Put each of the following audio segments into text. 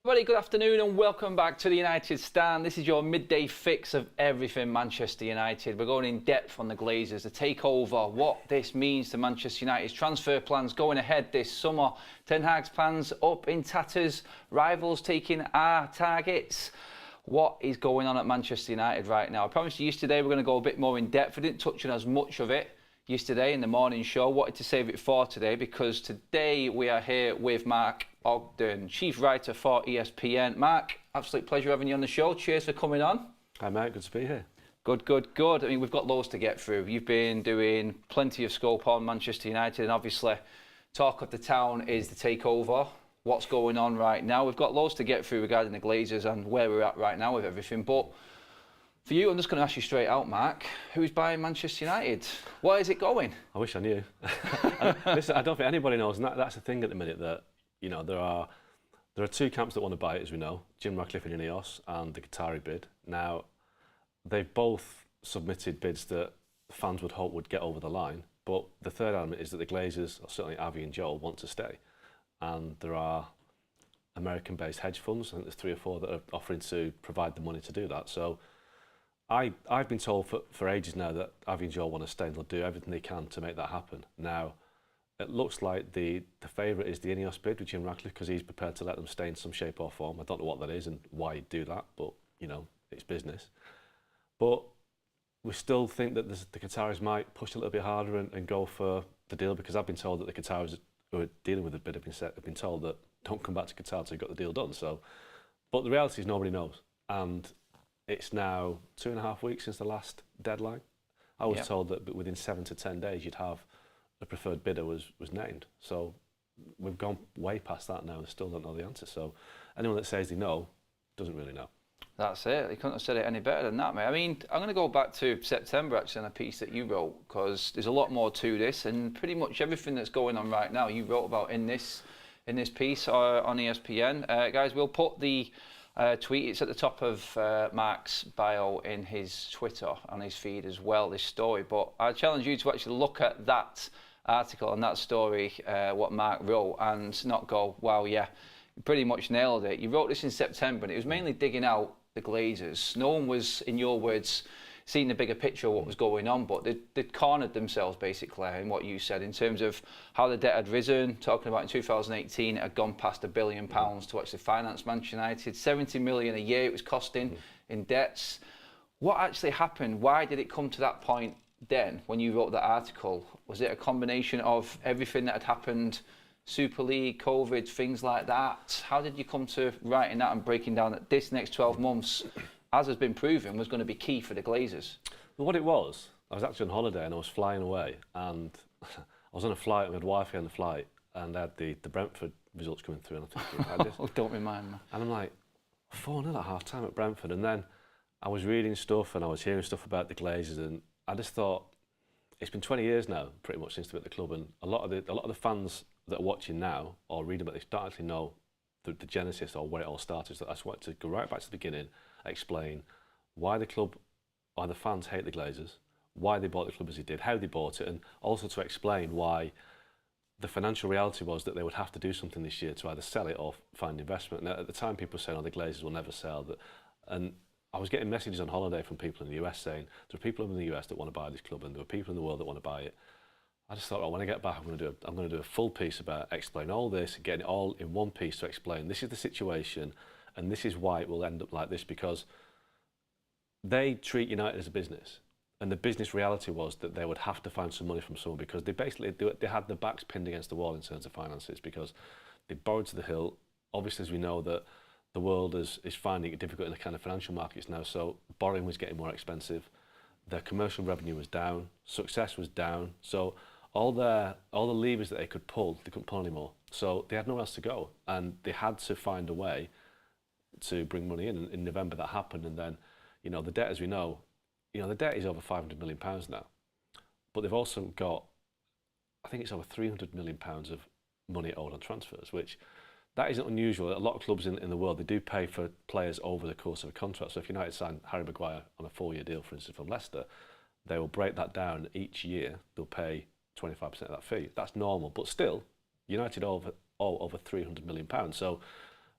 Everybody, good afternoon and welcome back to the United Stand. This is your midday fix of everything Manchester United. We're going in depth on the Glazers, the takeover, what this means to Manchester United's transfer plans going ahead this summer. Ten Hag's plans up in tatters, rivals taking our targets. What is going on at Manchester United right now? I promised you yesterday we're going to go a bit more in depth. I didn't touch on as much of it yesterday in the morning show. Wanted to save it for today because today we are here with Mark Ogden, chief writer for ESPN. Mark, absolute pleasure having you on the show. Cheers for coming on. Hi mate, good to be here. Good, good, good. I mean, we've got loads to get through. You've been doing plenty of scope on Manchester United, and obviously talk of the town is the takeover. What's going on right now? We've got loads to get through regarding the Glazers and where we're at right now with everything. But for you, I'm just going to ask you straight out, Mark, who's buying Manchester United? Where is it going? I wish I knew. Listen, I don't think anybody knows, and that's the thing at the minute, that there are two camps that want to buy it, as we know, Jim Ratcliffe and Ineos, and the Qatari bid. Now, they've both submitted bids that fans would hope would get over the line, but the third element is that the Glazers, or certainly Avi and Joel, want to stay. And there are American-based hedge funds, I think there's 3 or 4 that are offering to provide the money to do that. So I've been told for ages now that Avi and Joel want to stay and they'll do everything they can to make that happen. Now, it looks like the favourite is the Ineos bid with Jim Ratcliffe because he's prepared to let them stay in some shape or form. I don't know what that is and why he'd do that, but, it's business. But we still think that the Qataris might push a little bit harder and go for the deal, because I've been told that the Qataris who are dealing with the bid have been told that don't come back to Qatar until you've got the deal done. So, but the reality is nobody knows. And it's now 2.5 weeks since the last deadline. I was told that within 7 to 10 days you'd have a preferred bidder was named. So we've gone way past that now and still don't know the answer. So anyone that says they know doesn't really know. That's it. You couldn't have said it any better than that, mate. I mean, I'm going to go back to September, actually, on a piece that you wrote, because there's a lot more to this, and pretty much everything that's going on right now you wrote about in this piece on ESPN. Guys, we'll put the tweet. It's at the top of Mark's bio in his Twitter, on his feed as well, this story. But I challenge you to actually look at that article and that story, what Mark wrote, and not go, wow, yeah, you pretty much nailed it. You wrote this in September, and it was mainly digging out the Glazers. No one was, in your words, seeing the bigger picture of what was going on, but they'd cornered themselves, basically, in what you said, in terms of how the debt had risen, talking about in 2018 it had gone past £1 billion to actually finance Manchester United, 70 million a year it was costing in debts. What actually happened? Why did it come to that point then, when you wrote that article? Was it a combination of everything that had happened, Super League, COVID, things like that? How did you come to writing that and breaking down that this next 12 months, as has been proven, was going to be key for the Glazers? Well, what it was, I was actually on holiday and I was flying away, and I was on a flight, we had Wi-Fi on the flight, and I had the Brentford results coming through, and I'm thinking, Oh, don't remind me. And I'm like, 4-0 at half time at Brentford, and then I was reading stuff and I was hearing stuff about the Glazers, and I just thought, it's been 20 years now, pretty much, since they've been at the club, and a lot of the fans that are watching now or reading about this don't actually know the genesis or where it all started. So I just wanted to go right back to the beginning, explain why the club, why the fans hate the Glazers, why they bought the club as they did, how they bought it, and also to explain why the financial reality was that they would have to do something this year to either sell it or find investment. Now, at the time, people were saying, oh, the Glazers will never sell. And I was getting messages on holiday from people in the US saying, there are people in the US that want to buy this club, and there are people in the world that want to buy it. I just thought, well, when I get back, I'm going to do a full piece about explaining all this, and getting it all in one piece to explain this is the situation, and this is why it will end up like this, because they treat United as a business, and the business reality was that they would have to find some money from someone, because they had their backs pinned against the wall in terms of finances, because they borrowed to the hilt. Obviously, as we know, that the world is finding it difficult in the kind of financial markets now, so borrowing was getting more expensive. Their commercial revenue was down, success was down, so all the levers that they could pull, they couldn't pull anymore. So they had nowhere else to go, and they had to find a way to bring money in. And in November that happened, and then, the debt, as we know, the debt is over £500 million now. But they've also got, I think it's over £300 million of money owed on transfers, which that isn't unusual. A lot of clubs in the world, they do pay for players over the course of a contract. So if United sign Harry Maguire on a 4-year deal, for instance, from Leicester, they will break that down each year. They'll pay 25% of that fee. That's normal, but still, United owe over £300 million. So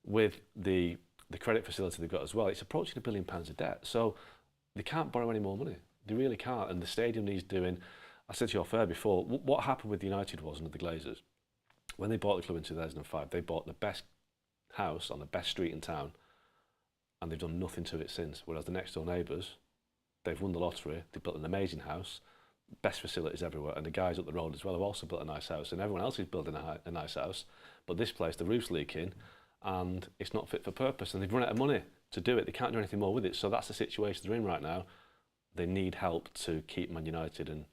with the credit facility they've got as well, it's approaching £1 billion of debt. So they can't borrow any more money. They really can't. And the stadium needs doing. I said to you off air before, what happened with United was under the Glazers. When they bought the club in 2005, they bought the best house on the best street in town, and they've done nothing to it since. Whereas the next door neighbours, they've won the lottery, they've built an amazing house, best facilities everywhere, and the guys up the road as well have also built a nice house, and everyone else is building a nice house. But this place, the roof's leaking, and it's not fit for purpose, and they've run out of money to do it. They can't do anything more with it. So that's the situation they're in right now. They need help to keep Man United, and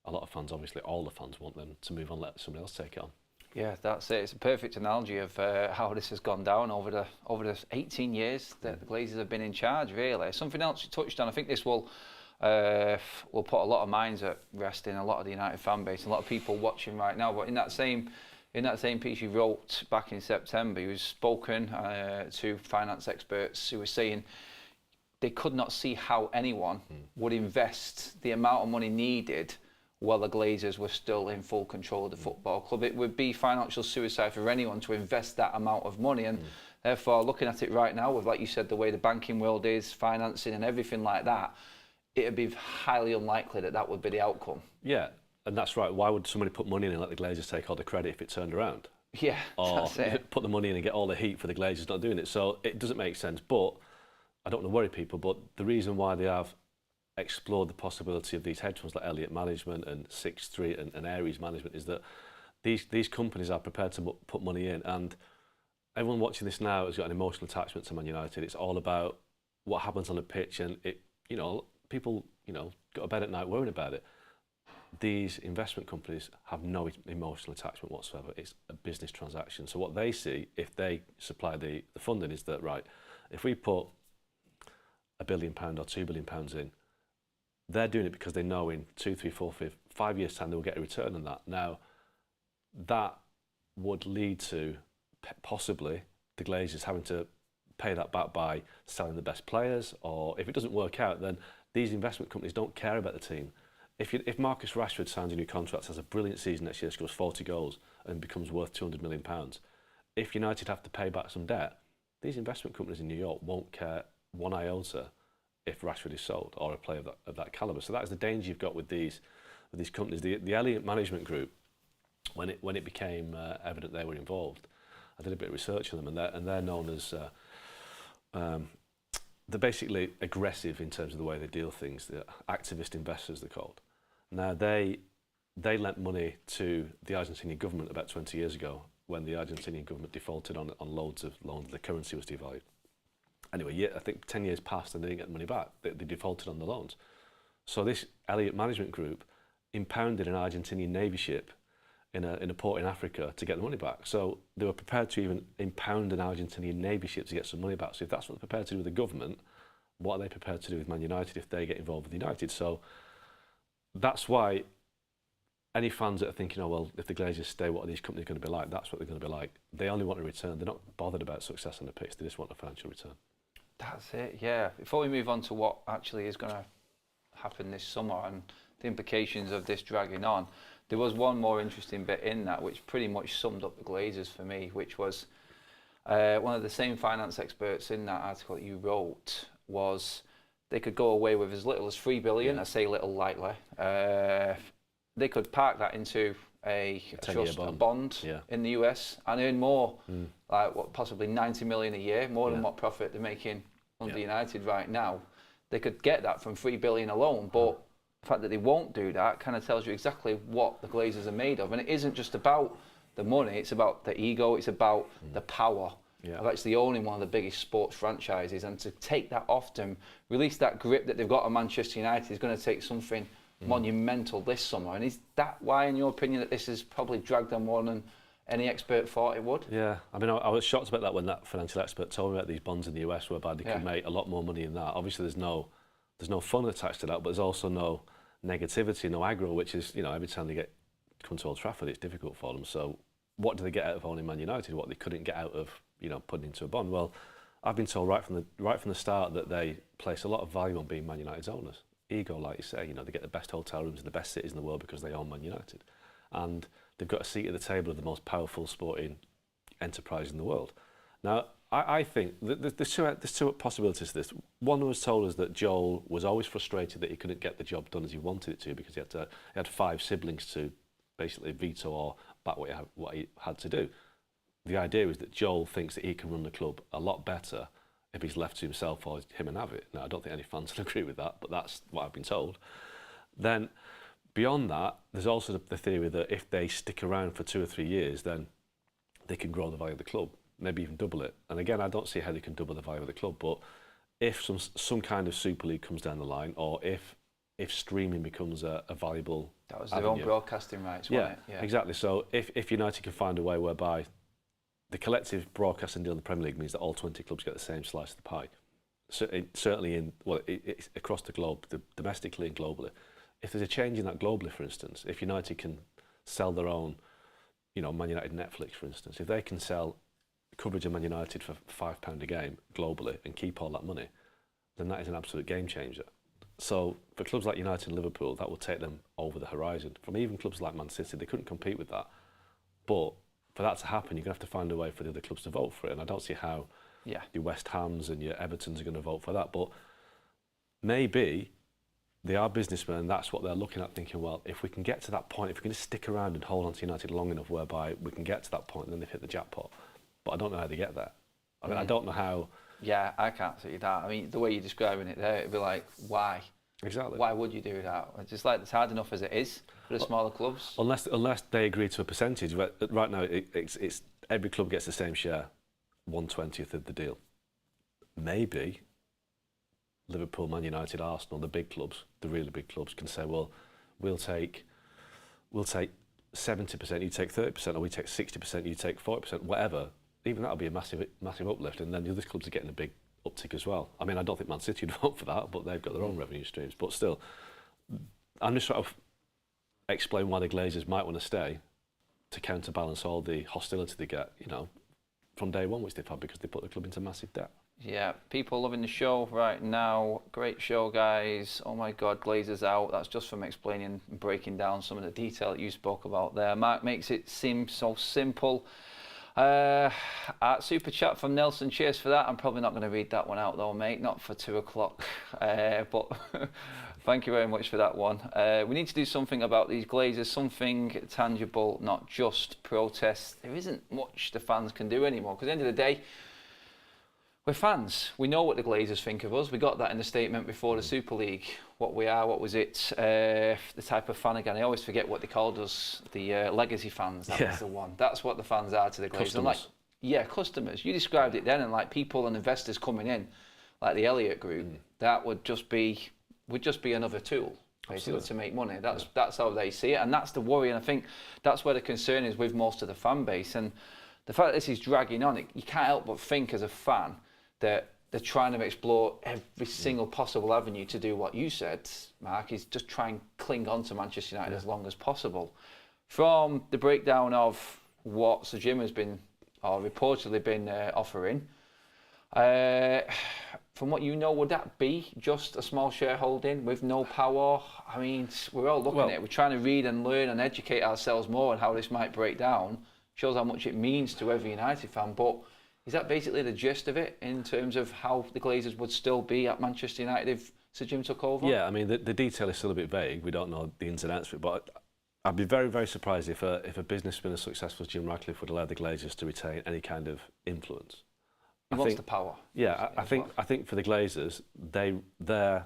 a lot of fans, obviously all the fans, want them to move on, let somebody else take it on. Yeah, that's it. It's a perfect analogy of how this has gone down over the 18 years that the Glazers have been in charge, really. Something else you touched on, I think this will put a lot of minds at rest in a lot of the United fan base, a lot of people watching right now. But in that same piece you wrote back in September, you spoken to finance experts who were saying they could not see how anyone would invest the amount of money needed while the Glazers were still in full control of the football club. It would be financial suicide for anyone to invest that amount of money. And therefore, looking at it right now, with, like you said, the way the banking world is, financing and everything like that, it would be highly unlikely that would be the outcome. Yeah. And that's right. Why would somebody put money in and let the Glazers take all the credit if it turned around? Yeah, or that's it. Put the money in and get all the heat for the Glazers not doing it. So it doesn't make sense. But I don't want to worry people, but the reason why they have explored the possibility of these hedge funds like Elliott Management and Sixth Street and Ares Management is that these companies are prepared to put money in. And everyone watching this now has got an emotional attachment to Man United. It's all about what happens on the pitch, and people go to bed at night worrying about it. These investment companies have no emotional attachment whatsoever. It's a business transaction. So what they see, if they supply the funding, is that, right, if we put £1 billion or £2 billion in, they're doing it because they know in 2, 3, 4, 5 years' time they will get a return on that. Now, that would lead to possibly the Glazers having to pay that back by selling the best players, or if it doesn't work out, then these investment companies don't care about the team. If Marcus Rashford signs a new contract, has a brilliant season next year, scores 40 goals and becomes worth £200 million, if United have to pay back some debt, these investment companies in New York won't care one iota if Rashford is sold or a player of that calibre. So that is the danger you've got with these companies. The Elliott Management Group, when it became evident they were involved, I did a bit of research on them, and they're known as they're basically aggressive in terms of the way they deal things. They're activist investors, they're called. Now, they lent money to the Argentinian government about 20 years ago when the Argentinian government defaulted on loads of loans. The currency was devalued. Anyway, I think 10 years passed and they didn't get the money back. They defaulted on the loans. So this Elliott Management Group impounded an Argentinian Navy ship in a port in Africa to get the money back. So they were prepared to even impound an Argentinian Navy ship to get some money back. So if that's what they're prepared to do with the government, what are they prepared to do with Man United if they get involved with United? So that's why any fans that are thinking, oh, well, if the Glazers stay, what are these companies going to be like? That's what they're going to be like. They only want a return. They're not bothered about success on the pitch. They just want a financial return. That's it, yeah. Before we move on to what actually is going to happen this summer and the implications of this dragging on, there was one more interesting bit in that which pretty much summed up the Glazers for me, which was one of the same finance experts in that article that you wrote was they could go away with as little as $3 billion, I say little lightly. They could park that into a bond in the US and earn more, like possibly 90 million a year, more than what profit they're making under United right now. They could get that from $3 billion alone, but the fact that they won't do that kind of tells you exactly what the Glazers are made of. And it isn't just about the money, it's about the ego, it's about the power of actually owning one of the biggest sports franchises. And to take that off them, release that grip that they've got on Manchester United is going to take something monumental this summer. And is that why, in your opinion, that this has probably dragged on more than any expert thought it would? Yeah, I mean, I was shocked about that when that financial expert told me about these bonds in the US whereby they could make a lot more money in that. Obviously, there's no fun attached to that, but there's also no negativity, no aggro, which is, every time they come to Old Trafford, it's difficult for them. So what do they get out of owning Man United? What they couldn't get out of, putting into a bond? Well, I've been told right from the start that they place a lot of value on being Man United's owners. Ego, like you say, they get the best hotel rooms in the best cities in the world because they own Man United. And they've got a seat at the table of the most powerful sporting enterprise in the world. Now, I think there's two possibilities to this. One was told us that Joel was always frustrated that he couldn't get the job done as he wanted it to because he had 5 siblings to basically veto or back what he had to do. The idea is that Joel thinks that he can run the club a lot better if he's left to himself or him and have it. Now, I don't think any fans would agree with that, but that's what I've been told. Then, beyond that, there's also the theory that if they stick around for 2 or 3 years, then they can grow the value of the club, maybe even double it. And again, I don't see how they can double the value of the club, but if some kind of Super League comes down the line, or if streaming becomes a valuable That was their own broadcasting rights, wasn't it? Yeah, exactly. So if United can find a way whereby the collective broadcasting deal in the Premier League means that all 20 clubs get the same slice of the pie, certainly it's across the globe, domestically and globally. If there's a change in that globally, for instance, if United can sell their own, Man United Netflix, for instance, if they can sell coverage of Man United for £5 a game globally and keep all that money, then that is an absolute game changer. So for clubs like United and Liverpool, that will take them over the horizon. From even clubs like Man City, they couldn't compete with that. But for that to happen, you're going to have to find a way for the other clubs to vote for it. And I don't see how your West Hams and your Evertons are going to vote for that. But maybe they are businessmen and that's what they're looking at, thinking, well, if we can get to that point, if we can just stick around and hold on to United long enough whereby we can get to that point, then they've hit the jackpot. But I don't know how they get there. I mean, I don't know how... Yeah, I can't see that. I mean, the way you're describing it there, it'd be like, why? Exactly. Why would you do that? It's just like it's hard enough as it is for the smaller clubs. Unless they agree to a percentage. Right now, it's every club gets the same share, 1/20th of the deal. Maybe Liverpool, Man United, Arsenal, the big clubs, the really big clubs, can say, well, we'll take 70%, you take 30%, or we take 60%, you take 40%, whatever. Even that'll be a massive uplift, and then the other clubs are getting a big uptick as well. I mean, I don't think Man City would vote for that, but they've got their own revenue streams. But still, I'm just trying to explain why the Glazers might want to stay to counterbalance all the hostility they get, from day one, which they've had because they put the club into massive debt. Yeah, people loving the show right now. Great show, guys. Oh my God, Glazers out. That's just from explaining and breaking down some of the detail that you spoke about there. Mark makes it seem so simple. Super chat from Nelson, cheers for that. I'm probably not going to read that one out though, mate, not for 2 o'clock. But thank you very much for that one. We need to do something about these Glazers, something tangible, not just protest. There isn't much the fans can do anymore, because at the end of the day, we're fans. We know what the Glazers think of us. We got that in the statement before the Super League. What we are, what was it? The type of fan again. I always forget what they called us. The legacy fans. That was the one. That's what the fans are to the Glazers. Customers. Customers. You described it then, and like people and investors coming in, like the Elliott Group. That would just be another tool, basically, to make money. That's how they see it, and that's the worry. And I think that's where the concern is with most of the fan base. And the fact that this is dragging on, you can't help but think as a fan that they're trying to explore every single possible avenue to do what you said, Mark, is just try and cling on to Manchester United as long as possible. From the breakdown of what Sir Jim has been, or reportedly been offering, from what you know, would that be just a small shareholding with no power? I mean, we're all looking at it. We're trying to read and learn and educate ourselves more on how this might break down. Shows how much it means to every United fan, but is that basically the gist of it in terms of how the Glazers would still be at Manchester United if Sir Jim took over? Yeah, I mean, the detail is still a bit vague. We don't know the ins and outs of it, but I'd be very, very surprised if a businessman as successful as Jim Ratcliffe would allow the Glazers to retain any kind of influence. He wants the power. Yeah, I think for the Glazers, their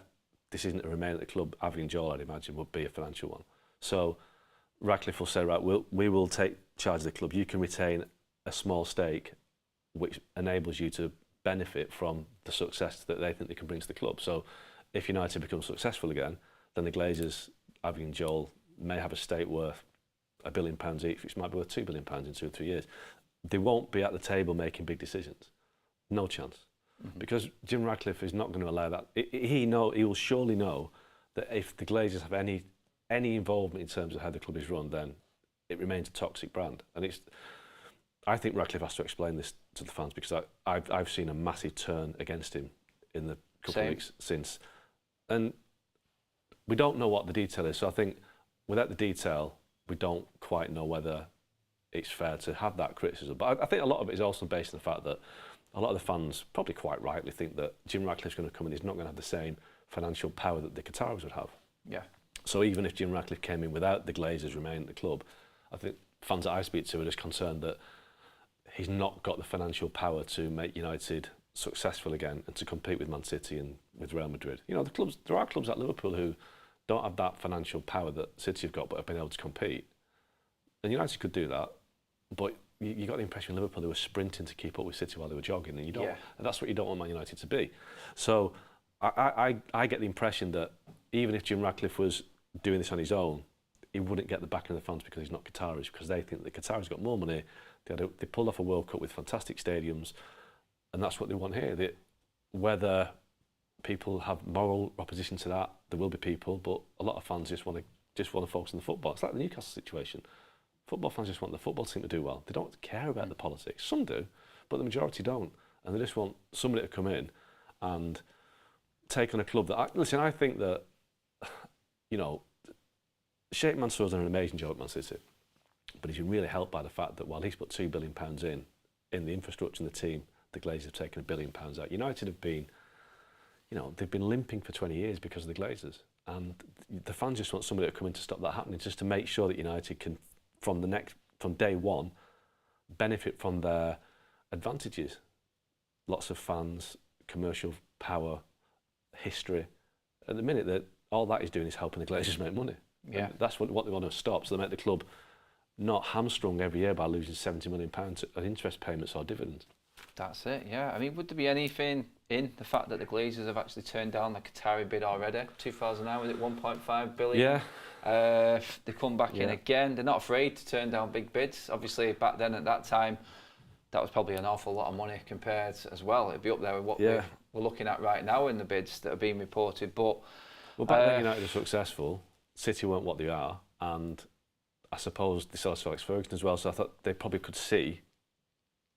decision to remain at the club, having Joel, I'd imagine, would be a financial one. So Ratcliffe will say, right, we will take charge of the club. You can retain a small stake, which enables you to benefit from the success that they think they can bring to the club. So if United becomes successful again, then the Glazers, having Joel, may have a stake worth £1 billion each, which might be worth £2 billion in 2 or 3 years. They won't be at the table making big decisions. No chance. Because Jim Ratcliffe is not going to allow that. He will surely know that if the Glazers have any involvement in terms of how the club is run, then it remains a toxic brand. And I think Ratcliffe has to explain this to the fans, because I've seen a massive turn against him in the couple of weeks since. And we don't know what the detail is. So I think without the detail, we don't quite know whether it's fair to have that criticism. But I think a lot of it is also based on the fact that a lot of the fans, probably quite rightly, think that Jim Ratcliffe's going to come in, he's not going to have the same financial power that the Qataris would have. Yeah. So even if Jim Ratcliffe came in without the Glazers remaining at the club, I think fans that I speak to are just concerned that he's not got the financial power to make United successful again and to compete with Man City and with Real Madrid. You know, there are clubs like Liverpool who don't have that financial power that City have got but have been able to compete. And United could do that, but you got the impression Liverpool they were sprinting to keep up with City while they were jogging, and you don't. Yeah. And that's what you don't want Man United to be. So I get the impression that even if Jim Ratcliffe was doing this on his own, he wouldn't get the backing of the fans because he's not Qataris, because they think the Qataris got more money. They pulled off a World Cup with fantastic stadiums, and that's what they want here. Whether people have moral opposition to that, there will be people, but a lot of fans just want to focus on the football. It's like the Newcastle situation. Football fans just want the football team to do well. They don't care about the politics. Some do, but the majority don't, and they just want somebody to come in and take on a club that. I think that, you know, Sheikh Mansour's done an amazing job at Man City, but he's been really helped by the fact that while he's put £2 billion in the infrastructure and the team, the Glazers have taken £1 billion out. United have been, you know, they've been limping for 20 years because of the Glazers, and the fans just want somebody to come in to stop that happening, just to make sure that United can, from day one, benefit from their advantages. Lots of fans, commercial power, history. At the minute, that all that is doing is helping the Glazers make money. Yeah. And that's what they want to stop, so they make the club not hamstrung every year by losing £70 million of interest payments or dividends. That's it, yeah. I mean, would there be anything in the fact that the Glazers have actually turned down the Qatari bid already? 2009, was it 1.5 billion? Yeah. They come back in again. They're not afraid to turn down big bids. Obviously, back then at that time, that was probably an awful lot of money compared as well. It'd be up there with what we're looking at right now in the bids that are being reported. But well, back then United were successful. City weren't what they are, and I suppose they saw Alex Ferguson as well. So I thought they probably could see,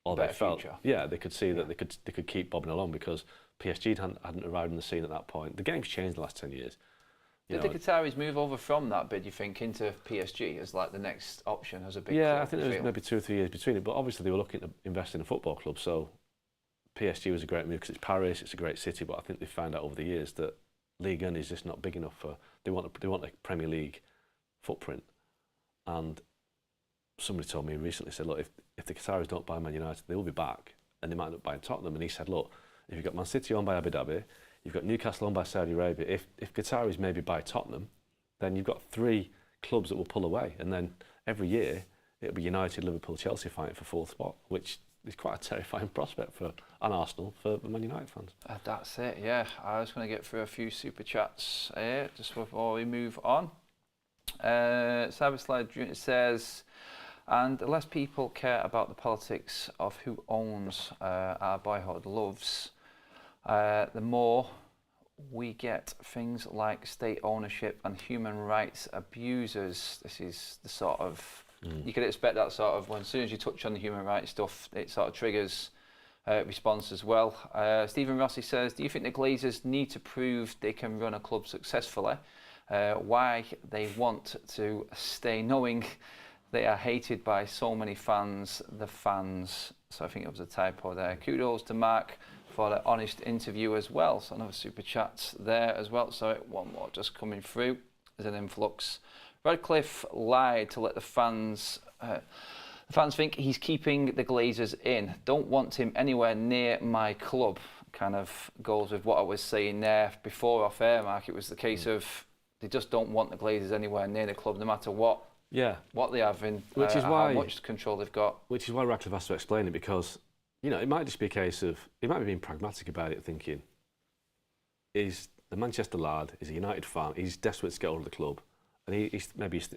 or they felt, they could see that they could keep bobbing along because PSG hadn't arrived on the scene at that point. The game's changed in the last 10 years. Did the Qataris move over from that bid, you think, into PSG as like the next option as a big club? Yeah, I think there was maybe 2 or 3 years between it, but obviously they were looking to invest in a football club, so PSG was a great move because it's Paris, it's a great city, but I think they found out over the years that Ligue 1 is just not big enough for. They want a Premier League footprint, and somebody told me recently, said, look, if the Qataris don't buy Man United, they will be back, and they might end up buying Tottenham. And he said, look, if you've got Man City owned by Abu Dhabi, you've got Newcastle owned by Saudi Arabia. If Qataris maybe buy Tottenham, then you've got 3 clubs that will pull away, and then every year it'll be United, Liverpool, Chelsea fighting for 4th spot, which is quite a terrifying prospect for an Arsenal, for the Man United fans. That's it, yeah. I was going to get through a few super chats here just before we move on. Cyberslide Junior says, and the less people care about the politics of who owns our boyhood loves, the more we get things like state ownership and human rights abusers. This is the sort of, you could expect that sort of, when as soon as you touch on the human rights stuff, it sort of triggers response as well. Stephen Rossi says, do you think the Glazers need to prove they can run a club successfully? Why they want to stay, knowing they are hated by so many fans, the fans. So I think it was a typo there. Kudos to Mark for the honest interview as well. So another super chat there as well. So one more just coming through. There's an influx. Radcliffe lied to let the fans think he's keeping the Glazers in. Don't want him anywhere near my club. Kind of goes with what I was saying there before off air, Mark. It was the case of they just don't want the Glazers anywhere near the club, no matter what they have in, which is why, how much control they've got. Which is why Radcliffe has to explain it, because, you know, it might just be a case of, he might be being pragmatic about it, thinking, he's the Manchester lad, he's a United fan, he's desperate to get hold of the club, and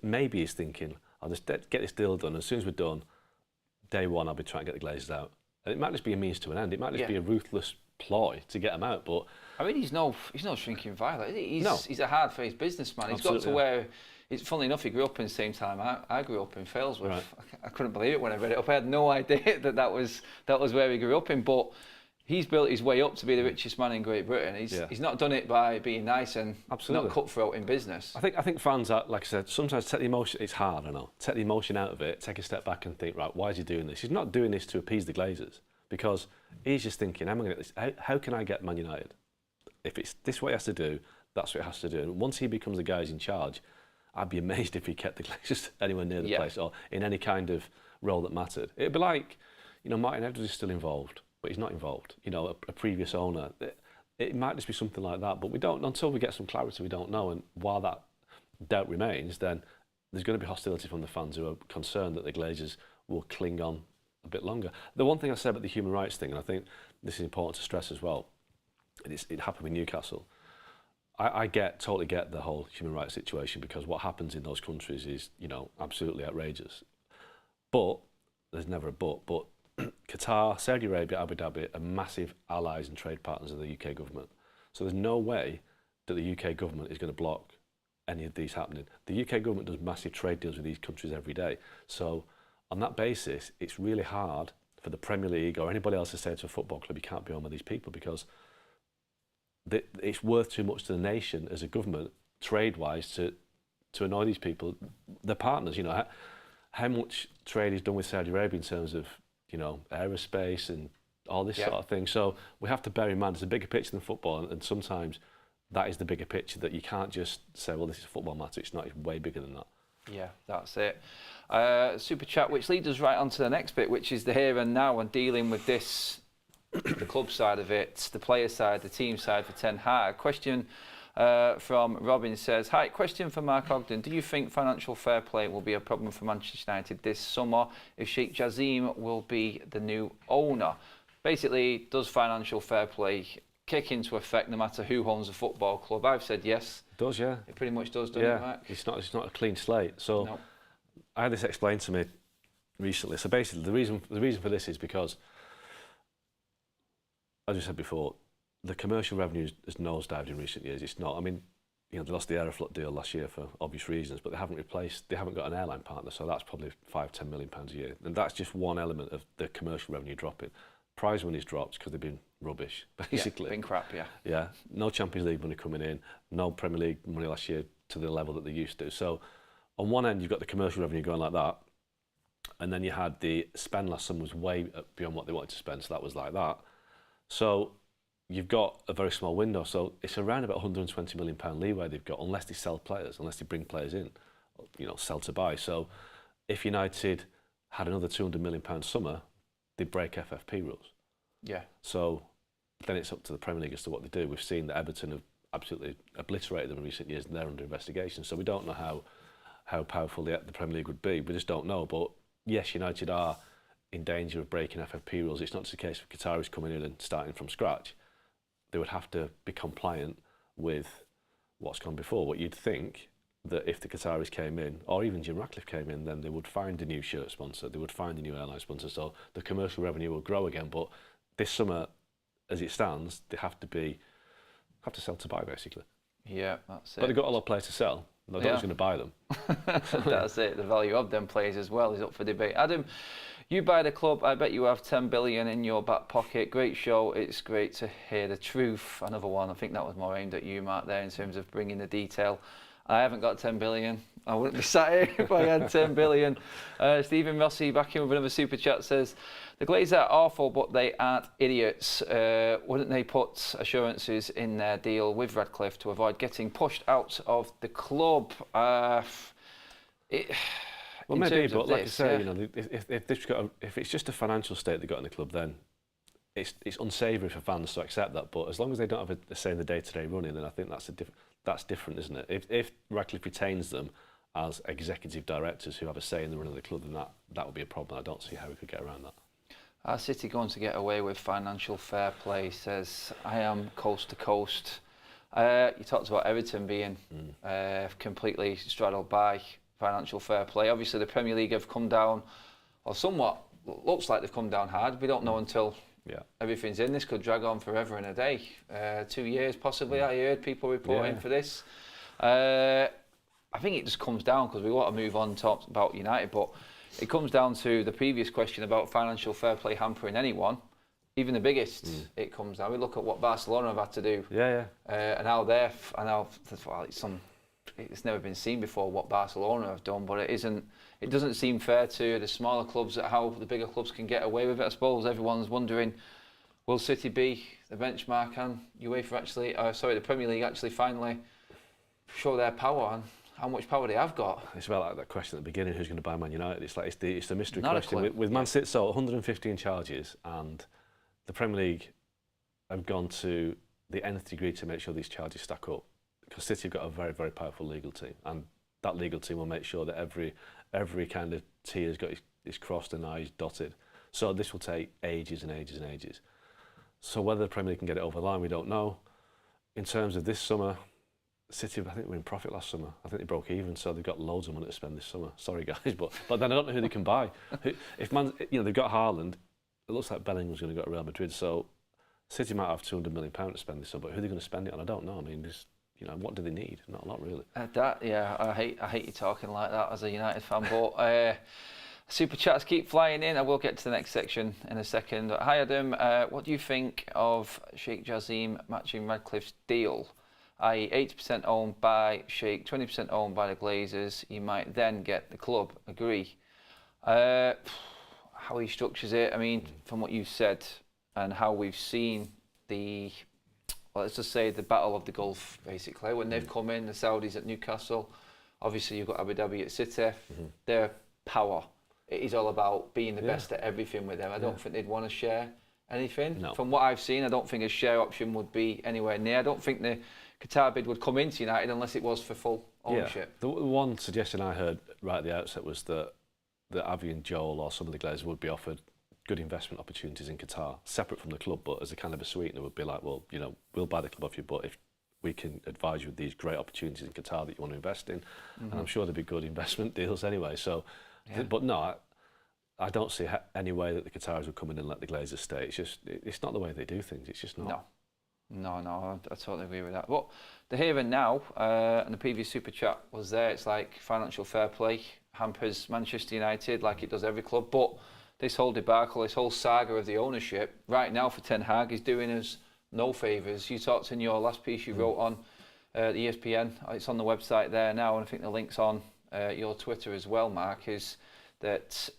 maybe he's thinking, I'll just get this deal done, as soon as we're done, day one I'll be trying to get the Glazers out. And it might just be a means to an end, it might just be a ruthless ploy to get them out, but I mean, he's no shrinking violet. He's a hard-faced businessman. He's got to where. It's funny enough. He grew up in the same time I grew up in Failsworth. Right. I couldn't believe it when I read it up. I had no idea that was where he grew up in. But he's built his way up to be the richest man in Great Britain. He's not done it by being nice and not cutthroat in business. I think fans are, like I said, sometimes take the emotion. It's hard, I know. Take the emotion out of it. Take a step back and think, right, why is he doing this? He's not doing this to appease the Glazers, because he's just thinking, am I going to get this? How can I get Man United? If it's this what he has to do, that's what he has to do. And once he becomes the guy who's in charge, I'd be amazed if he kept the Glazers anywhere near the place or in any kind of role that mattered. It'd be like, Martin Edwards is still involved, but he's not involved. A previous owner. It might just be something like that, but we don't, until we get some clarity, we don't know. And while that doubt remains, then there's going to be hostility from the fans who are concerned that the Glazers will cling on a bit longer. The one thing I said about the human rights thing, and I think this is important to stress as well, it happened with Newcastle. I totally get the whole human rights situation, because what happens in those countries is, absolutely outrageous. But, there's never a but Qatar, Saudi Arabia, Abu Dhabi are massive allies and trade partners of the UK government. So there's no way that the UK government is going to block any of these happening. The UK government does massive trade deals with these countries every day. So on that basis, it's really hard for the Premier League or anybody else to say to a football club, you can't be on with these people, because it's worth too much to the nation as a government, trade-wise, to annoy these people. They're partners, how much trade is done with Saudi Arabia in terms of, aerospace and all this sort of thing. So we have to bear in mind there's a bigger picture than football, and sometimes that is the bigger picture, that you can't just say, well, this is a football matter. It's not. It's way bigger than that. Yeah, that's it. Super chat, which leads us right on to the next bit, which is the here and now and dealing with this, the club side of it, the player side, the team side for Ten Hag. Question from Robin says, hi, question for Mark Ogden. Do you think financial fair play will be a problem for Manchester United this summer if Sheikh Jassim will be the new owner? Basically, does financial fair play kick into effect no matter who owns a football club? I've said yes. It does, yeah. It pretty much does, doesn't it, Mark? It's not a clean slate. So I had this explained to me recently. So basically, the reason for this is because, as you said before, the commercial revenue has nosedived in recent years. It's not. I mean, they lost the Aeroflot deal last year for obvious reasons, but they haven't got an airline partner, so that's probably £5-10 million a year, and that's just one element of the commercial revenue dropping. Prize money's dropped because they've been rubbish, basically. Been crap, yeah. Yeah, no Champions League money coming in, no Premier League money last year to the level that they used to. So, on one end, you've got the commercial revenue going like that, and then you had the spend last summer was way beyond what they wanted to spend, so that was like that. So you've got a very small window, so it's around about £120 million leeway they've got, unless they sell players, unless they bring players in, sell to buy. So if United had another £200 million summer, they'd break FFP rules. Yeah. So then it's up to the Premier League as to what they do. We've seen that Everton have absolutely obliterated them in recent years, and they're under investigation. So we don't know how powerful the Premier League would be. We just don't know. But yes, United are in danger of breaking FFP rules. It's not just a case of Qataris coming in and starting from scratch. They would have to be compliant with what's gone before. What you'd think that if the Qataris came in, or even Jim Ratcliffe came in, then they would find a new shirt sponsor, they would find a new airline sponsor, so the commercial revenue will grow again. But this summer, as it stands, they have to sell to buy, basically. Yeah, that's it. But they've got a lot of players to sell. No one's going to buy them. That's it. The value of them players as well is up for debate. Adam, you buy the club, I bet you have 10 billion in your back pocket. Great show. It's great to hear the truth. Another one. I think that was more aimed at you, Mark, there in terms of bringing the detail. I haven't got 10 billion. I wouldn't be sat here if I had 10 billion. Stephen Rossi back in with another super chat says, the Glazers are awful, but they aren't idiots. Wouldn't they put assurances in their deal with Radcliffe to avoid getting pushed out of the club? Well, maybe, but like I say, if it's just a financial state they've got in the club, then it's unsavoury for fans to accept that. But as long as they don't have a say in the day-to-day running, then I think that's different, isn't it? If Radcliffe retains them as executive directors who have a say in the run of the club, then that would be a problem. I don't see how we could get around that. Are City going to get away with financial fair play? Says, I am coast to coast. You talked about Everton being completely straddled by financial fair play. Obviously, the Premier League have come down, or somewhat looks like they've come down hard. We don't know until everything's in. This could drag on forever and a day. 2 years possibly, I heard people reporting for this. I think it just comes down, because we want to move on and talk about United, but it comes down to the previous question about financial fair play hampering anyone, even the biggest. It comes down. We look at what Barcelona have had to do, and how it's never been seen before what Barcelona have done, but it it doesn't seem fair to the smaller clubs at how the bigger clubs can get away with it. I suppose everyone's wondering, will City be the benchmark and UEFA actually, the Premier League actually finally show their power and how much power they have got? It's about like that question at the beginning: who's going to buy Man United? It's the mystery Not a question. clue. With Man City, so 115 charges, and the Premier League have gone to the nth degree to make sure these charges stack up. Because City have got a very, very powerful legal team, and that legal team will make sure that every kind of T has got is crossed and I's dotted. So this will take ages and ages and ages. So whether the Premier League can get it over the line, we don't know. In terms of this summer, City, I think were in profit last summer. I think they broke even, so they've got loads of money to spend this summer. Sorry guys, but then I don't know who they can buy. If Man, they've got Haaland, it looks like Bellingham's going to go to Real Madrid, so City might have £200 million to spend this summer, but who are they going to spend it on? I don't know. I mean, what do they need? Not a lot, really. I hate you talking like that as a United fan, but super chats keep flying in. I will get to the next section in a second. Hi Adam, what do you think of Sheikh Jassim matching Radcliffe's deal? I.e. 80% owned by Sheikh, 20% owned by the Glazers. He might then get the club. Agree. How he structures it, I mean, from what you said and how we've seen let's just say the battle of the Gulf, basically. When they've come in, the Saudis at Newcastle, obviously you've got Abu Dhabi at City, their power. It is all about being the best at everything with them. I don't think they'd want to share anything. No. From what I've seen, I don't think a share option would be anywhere near. I don't think the Qatar bid would come into United unless it was for full ownership. Yeah. The one suggestion I heard right at the outset was that Avi and Joel or some of the Glazers would be offered good investment opportunities in Qatar, separate from the club, but as a kind of a sweetener would be like, well, we'll buy the club off you, but if we can advise you with these great opportunities in Qatar that you want to invest in, and I'm sure there'd be good investment deals anyway. So, but no, I don't see any way that the Qataris would come in and let the Glazers stay. It's not the way they do things. It's just not. No, I totally agree with that. But the here and now, and the previous super chat was there. It's like financial fair play hampers Manchester United like it does every club. But this whole debacle, this whole saga of the ownership, right now for Ten Hag is doing us no favours. You talked in your last piece you wrote on the ESPN. It's on the website there now, and I think the link's on your Twitter as well, Mark, is that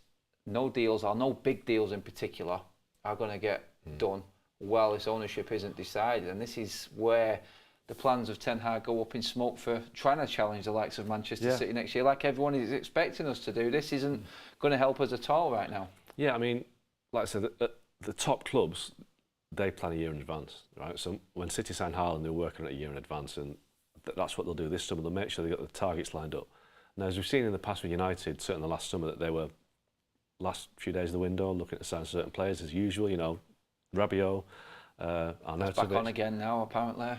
no deals, or no big deals in particular, are going to get done while this ownership isn't decided. And this is where the plans of Ten Hag go up in smoke for trying to challenge the likes of Manchester City next year, like everyone is expecting us to do. This isn't going to help us at all right now. Yeah, I mean, like I said, the top clubs, they plan a year in advance, right? So when City signed Haaland, they were working at a year in advance, and that's what they'll do this summer. They'll make sure they've got the targets lined up. Now, as we've seen in the past with United, certainly the last summer, that they were last few days of the window looking to sign certain players as usual, Rabiot, Arnautovic. Back on again now, apparently.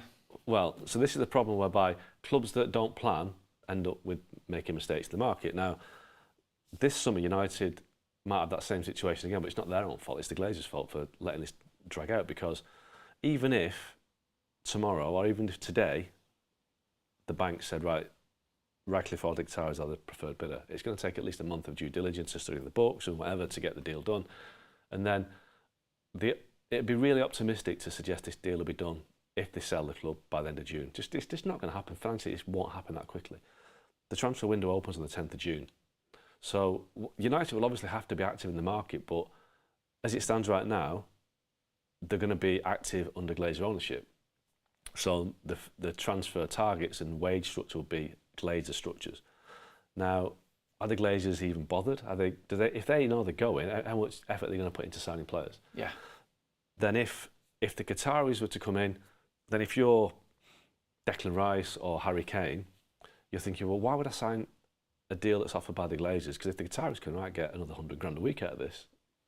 Well, so this is the problem whereby clubs that don't plan end up with making mistakes in the market. Now, this summer, United might have that same situation again, but it's not their own fault. It's the Glazers' fault for letting this drag out, because even if tomorrow, or even if today, the bank said, right, Radcliffe or Qatar are the preferred bidder, it's going to take at least a month of due diligence to study the books and whatever to get the deal done. And then it'd be really optimistic to suggest this deal will be done if they sell the club by the end of June. It's just not going to happen. Financially, it won't happen that quickly. The transfer window opens on the 10th of June. So United will obviously have to be active in the market, but as it stands right now, they're going to be active under Glazer ownership. So the transfer targets and wage structure will be Glazer structures. Now, are the Glazers even bothered? If they know they're going, how much effort are they going to put into signing players? Yeah. Then if the Qataris were to come in, then if you're Declan Rice or Harry Kane, you're thinking, well, why would I sign a deal that's offered by the Glazers? Because if the Qataris can get another $100,000 a week out of this,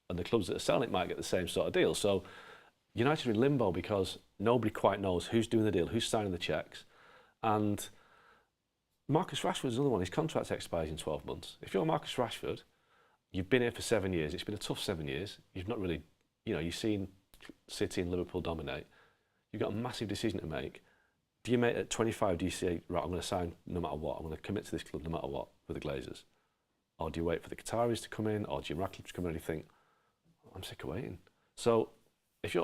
and the clubs that are selling it might get the same sort of deal. So United are in limbo because nobody quite knows who's doing the deal, who's signing the checks. And Marcus Rashford's another one. His contract expires in 12 months. If you're Marcus Rashford, you've been here for 7 years. It's been a tough 7 years. You've not really, you've seen City and Liverpool dominate. You've got a massive decision to make. Do you make at 25, do you say, right, I'm going to sign no matter what, I'm going to commit to this club no matter what with the Glazers? Or do you wait for the Qataris to come in, or Jim Ratcliffe to come in and you think, I'm sick of waiting? So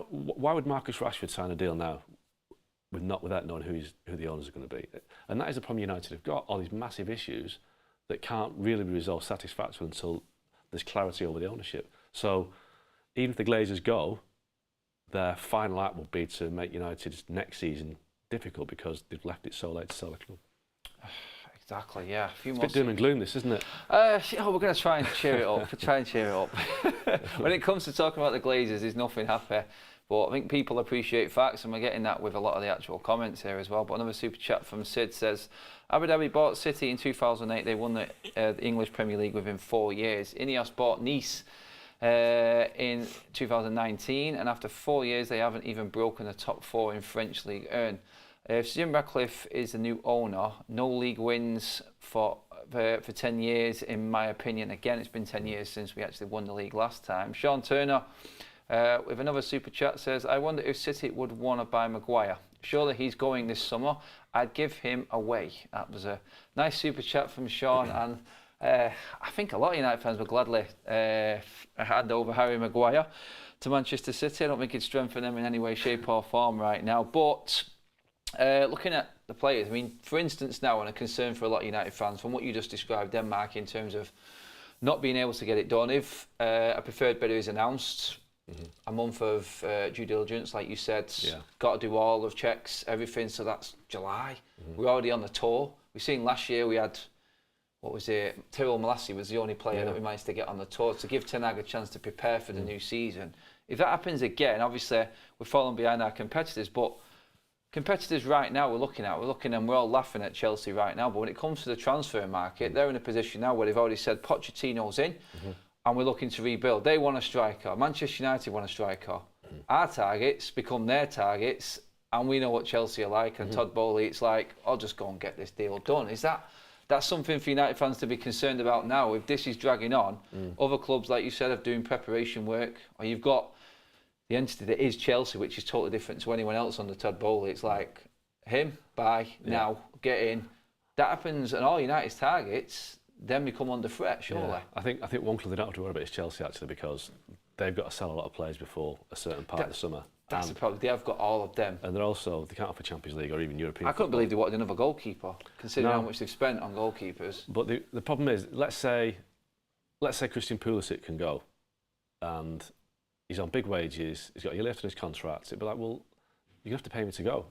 why would Marcus Rashford sign a deal now without knowing who the owners are going to be? And that is the problem United have got, all these massive issues that can't really be resolved satisfactorily until there's clarity over the ownership. So even if the Glazers go, their final act will be to make United's next season difficult because they've left it so late to sell the club. Exactly, yeah. A few It's a more bit doom and gloom, this, isn't it? we're going to try and cheer it up. When it comes to talking about the Glazers, there's nothing happy. But I think people appreciate facts, and we're getting that with a lot of the actual comments here as well. But another super chat from Sid says, Abu Dhabi bought City in 2008. They won the English Premier League within 4 years. Ineos bought Nice in 2019, and after 4 years, they haven't even broken the top 4 in French League 1. If Jim Ratcliffe is the new owner, no league wins for 10 years, in my opinion. Again, it's been 10 years since we actually won the league last time. Sean Turner, with another super chat, says, I wonder if City would want to buy Maguire. Surely he's going this summer. I'd give him away. That was a nice super chat from Sean, and I think a lot of United fans would gladly hand over Harry Maguire to Manchester City. I don't think it'd strengthen them in any way, shape or form right now. But looking at the players, I mean, for instance now, and a concern for a lot of United fans, from what you just described, Denmark, in terms of not being able to get it done. If a preferred bidder is announced, a month of due diligence, like you said, got to do all of checks, everything, so that's July. We're already on the tour. We've seen last year we had, what was it, Tyrell Malacia was the only player that we managed to get on the tour, to give Ten Hag a chance to prepare for the new season. If that happens again, obviously we're falling behind our competitors, but competitors right now we're looking and we're all laughing at Chelsea right now, but when it comes to the transfer market, they're in a position now where they've already said Pochettino's in, and we're looking to rebuild. They want a striker. Manchester United want a striker. Our targets become their targets, and we know what Chelsea are like, and Todd Bowley, it's like, I'll just go and get this deal done. That's something for United fans to be concerned about now? If this is dragging on, other clubs, like you said, are doing preparation work, or you've got the entity that is Chelsea, which is totally different to anyone else under Todd Bowley. It's like, him, buy, now, get in. That happens, and all United's targets then become under threat, surely. Yeah. I think one club they don't have to worry about is Chelsea, actually, because they've got to sell a lot of players before a certain part of the summer. That's the problem. They have got all of them. And they can't offer Champions League or even European I couldn't football. believe they wanted another goalkeeper, considering how much they've spent on goalkeepers. But the problem is, let's say Christian Pulisic can go, and he's on big wages, he's got a year left on his contract. It'd be like, well, you're going to have to pay me to go.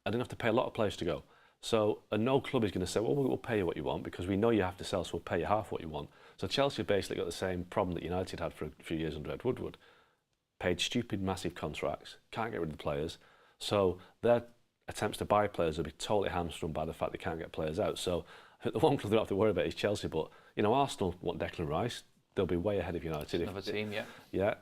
I didn't have to pay a lot of players to go. So, and no club is going to say, well, we'll pay you what you want, because we know you have to sell, so we'll pay you half what you want. So Chelsea basically got the same problem that United had for a few years under Ed Woodward. Paid stupid, massive contracts, can't get rid of the players. So their attempts to buy players will be totally hamstrung by the fact they can't get players out. So I think the one club they don't have to worry about is Chelsea. But, you know, Arsenal want Declan Rice. They'll be way ahead of United. Another team, yeah. Yeah.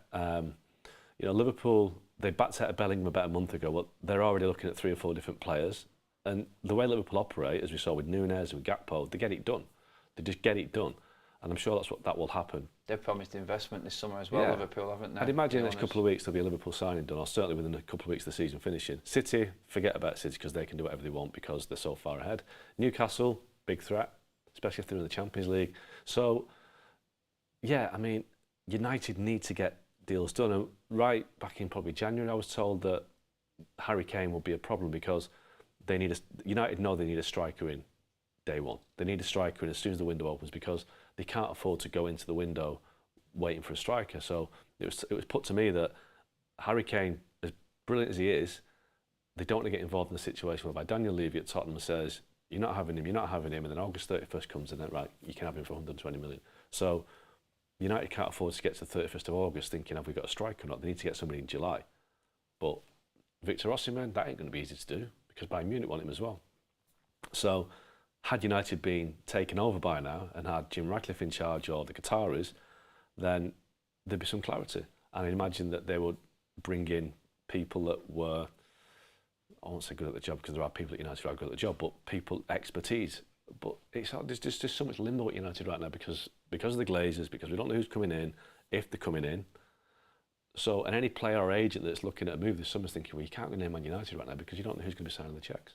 You know, Liverpool, they backed out of Bellingham about a month ago. Well, they're already looking at 3 or 4 different players. And the way Liverpool operate, as we saw with Núñez and with Gakpo, they get it done. They just get it done. And I'm sure that will happen. They've promised investment this summer as well, Liverpool, haven't they? I'd imagine in the next couple of weeks there'll be a Liverpool signing done, or certainly within a couple of weeks of the season finishing. City, forget about City, because they can do whatever they want because they're so far ahead. Newcastle, big threat, especially if they're in the Champions League. So, yeah, I mean, United need to get deals done. And right back in probably January, I was told that Harry Kane will be a problem because United know they need a striker in day one. They need a striker in as soon as the window opens, because they can't afford to go into the window waiting for a striker. So it was put to me that Harry Kane, as brilliant as he is, they don't want to get involved in a situation whereby Daniel Levy at Tottenham says, you're not having him, and then August 31st comes and then, right, you can have him for 120 million. So United can't afford to get to the 31st of August thinking, have we got a striker or not? They need to get somebody in July. But Victor Osimhen, that ain't going to be easy to do, because Bayern Munich want him as well. So had United been taken over by now and had Jim Ratcliffe in charge, or the Qataris, then there'd be some clarity. And I imagine that they would bring in people that were, I won't say good at the job, because there are people at United who are good at the job, but people, expertise. But there's just so much limbo at United right now because of the Glazers, because we don't know who's coming in, if they're coming in. So, and any player or agent that's looking at a move, there's someone's thinking, well, you can't go name Man United right now because you don't know who's going to be signing the cheques.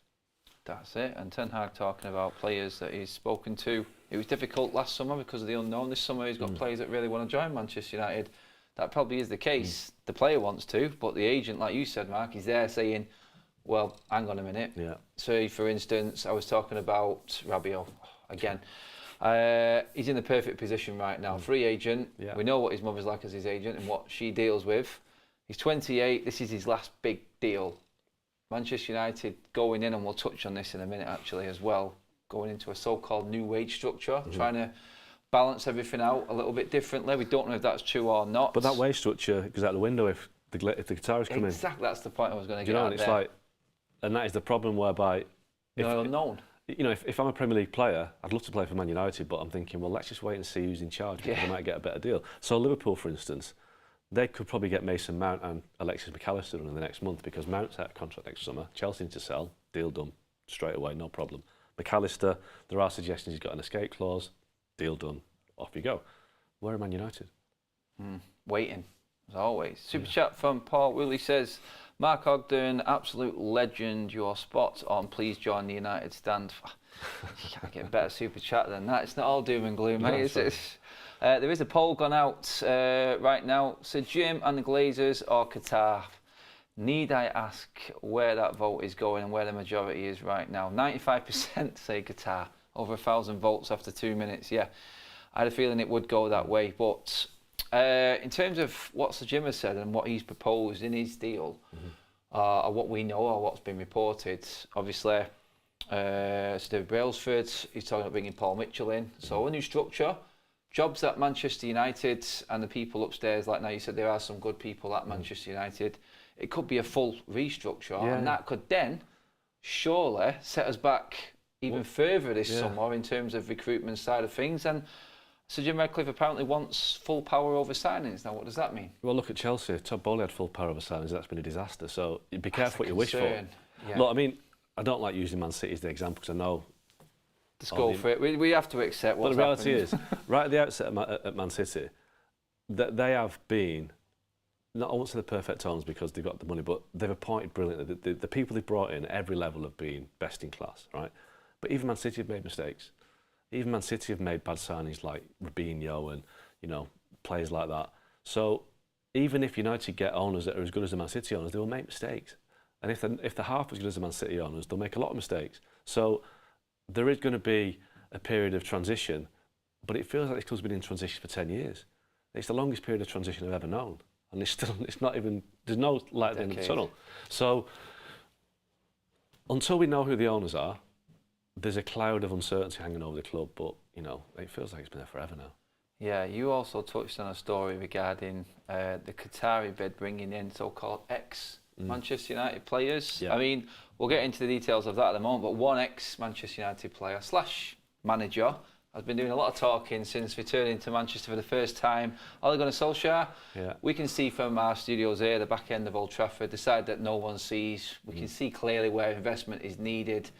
That's it. And Ten Hag talking about players that he's spoken to. It was difficult last summer because of the unknown. This summer he's got players that really want to join Manchester United. That probably is the case. The player wants to, but the agent, like you said, Mark, is there saying, well, hang on a minute. Yeah. So, for instance, I was talking about Rabiot again. He's in the perfect position right now. Free agent. Yeah. We know what his mother's like as his agent and what she deals with. He's 28. This is his last big deal. Manchester United going in, and we'll touch on this in a minute actually as well, going into a so-called new wage structure, trying to balance everything out a little bit differently. We don't know if that's true or not. But that wage structure goes out the window if the Qataris come in. Exactly, that's the point I was going to get You know, at and it's there. like, and that is the problem whereby, No unknown. you know, if I'm a Premier League player, I'd love to play for Man United, but I'm thinking, well, let's just wait and see who's in charge because I might get a better deal. So Liverpool, for instance, they could probably get Mason Mount and Alexis McAllister in the next month because Mount's out of contract next summer. Chelsea need to sell, deal done straight away, no problem. McAllister, there are suggestions he's got an escape clause, deal done, off you go. Where are Man United? Waiting, as always. Super chat from Paul Woolley says, Mark Ogden, absolute legend, your spot on, please join the United stand. You can't get a better super chat than that. It's not all doom and gloom, mate. There is a poll gone out right now. So Jim and the Glazers or Qatar? Need I ask where that vote is going and where the majority is right now? 95% say Qatar. Over 1,000 votes after 2 minutes. Yeah, I had a feeling it would go that way. But in terms of what Sir Jim has said and what he's proposed in his deal, or what we know or what's been reported, obviously, Sir David Brailsford, he's talking about bringing Paul Mitchell in. So a new structure. Jobs at Manchester United and the people upstairs, like now you said there are some good people at Manchester United. It could be a full restructure and that could then surely set us back even further this summer in terms of recruitment side of things. And Sir Jim Ratcliffe apparently wants full power over signings. Now, what does that mean? Well, look at Chelsea. Todd Bowley had full power over signings. That's been a disaster. So be careful what you wish for. Yeah. Look, I mean, I don't like using Man City as the example because I know. Let's go for it. We have to accept what's happened. But the reality is, right at the outset at Man City, that they have been, not I won't say the perfect owners because they've got the money, but they've appointed brilliantly. The people they've brought in at every level have been best in class, right? But even Man City have made mistakes. Even Man City have made bad signings like Robinho and, you know, players like that. So even if United get owners that are as good as the Man City owners, they will make mistakes. And if they're half as good as the Man City owners, they'll make a lot of mistakes. So there is going to be a period of transition, but it feels like this club's been in transition for 10 years. It's the longest period of transition I've ever known. And it's not even, there's no light at the end of the tunnel. So until we know who the owners are, there's a cloud of uncertainty hanging over the club, but, you know, it feels like it's been there forever now. Yeah, you also touched on a story regarding the Qatari bid bringing in so-called ex-Manchester United players. Yeah. I mean, we'll get into the details of that at the moment, but one ex-Manchester United player / manager has been doing a lot of talking since returning to Manchester for the first time. Ole Gunnar Solskjaer, we can see from our studios here, the back end of Old Trafford, the side that no one sees. We can see clearly where investment is needed.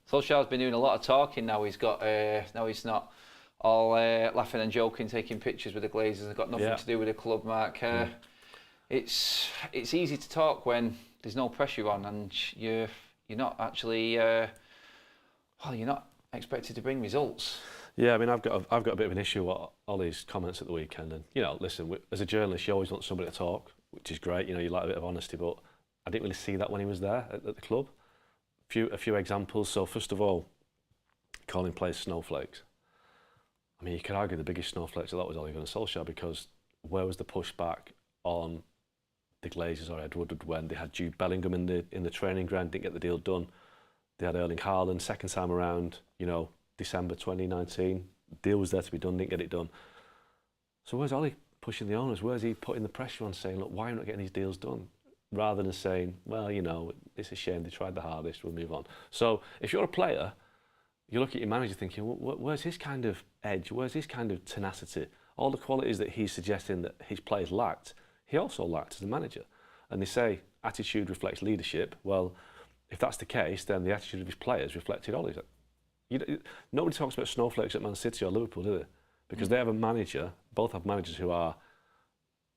Solskjaer's been doing a lot of talking now. He's got now he's not all laughing and joking, taking pictures with the Glazers. They've got nothing to do with the club, Mark. It's easy to talk when there's no pressure on, and you're not actually you're not expected to bring results. Yeah, I mean, I've got a bit of an issue with Ollie's comments at the weekend, and you know, listen, as a journalist, you always want somebody to talk, which is great. You know, you like a bit of honesty, but I didn't really see that when he was there at the club. A few examples. So first of all, calling players snowflakes. I mean, you could argue the biggest snowflakes of that was Ole Gunnar Solskjaer, because where was the pushback on the Glazers or Ed Woodward when they had Jude Bellingham in the training ground, didn't get the deal done? They had Erling Haaland second time around, you know, December 2019. Deal was there to be done, didn't get it done. So where's Ole pushing the owners? Where's he putting the pressure on, saying, look, why are we not getting these deals done? Rather than saying, well, you know, it's a shame, they tried the hardest, we'll move on. So if you're a player, you look at your manager thinking, well, where's his kind of edge? Where's his kind of tenacity? All the qualities that he's suggesting that his players lacked, he also lacked as a manager. And they say attitude reflects leadership. Well, if that's the case, then the attitude of his players reflected Ole's. Nobody talks about snowflakes at Man City or Liverpool, do they? Because they have a manager, both have managers who are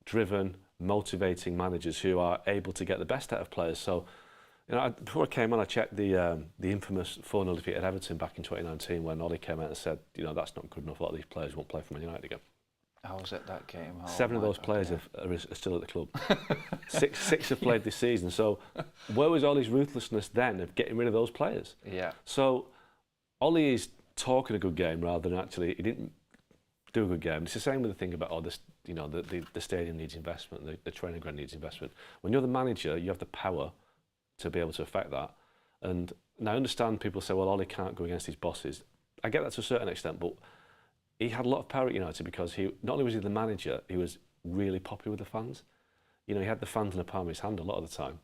driven, motivating managers who are able to get the best out of players. So, you know, before I came on, I checked the infamous 4-0 defeat at Everton back in 2019 when Ole came out and said, you know, that's not good enough. A lot of these players won't play for Man United again. How was it that game? 7 of those players are still at the club. six have played this season. So where was Ole's ruthlessness then of getting rid of those players? Yeah. So Ole is talking a good game rather than actually, he didn't do a good game. It's the same with the thing about, this, the stadium needs investment, the training ground needs investment. When you're the manager, you have the power to be able to affect that. And I understand people say, well, Ollie can't go against his bosses. I get that to a certain extent, but he had a lot of power at United because he not only was he the manager, he was really popular with the fans. He had the fans in the palm of his hand a lot of the time.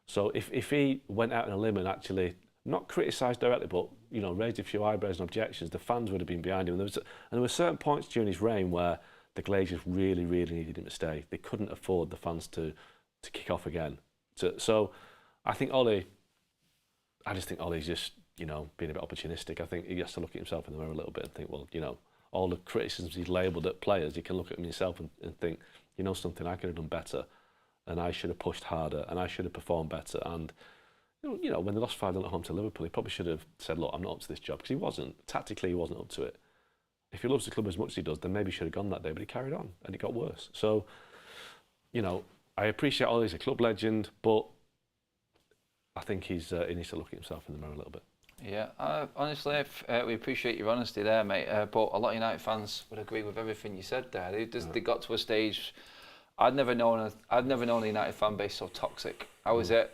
So if he went out on a limb and actually not criticised directly, but raised a few eyebrows and objections, the fans would have been behind him. And there were certain points during his reign where the Glazers really, really needed him to stay. They couldn't afford the fans to kick off again. So I think I just think Ollie's just being a bit opportunistic. I think he has to look at himself in the mirror a little bit and think, well, all the criticisms he's labelled at players, he can look at himself and think, something, I could have done better, and I should have pushed harder, and I should have performed better. And when they lost 5-0 at home to Liverpool, he probably should have said, look, I'm not up to this job, because he wasn't. Tactically, he wasn't up to it. If he loves the club as much as he does, then maybe he should have gone that day, but he carried on, and it got worse. So, I appreciate Ollie's a club legend, but I think he needs to look at himself in the mirror a little bit. Yeah, honestly, we appreciate your honesty there, mate. But a lot of United fans would agree with everything you said there. They got to a stage. I'd never known a United fan base so toxic. I was at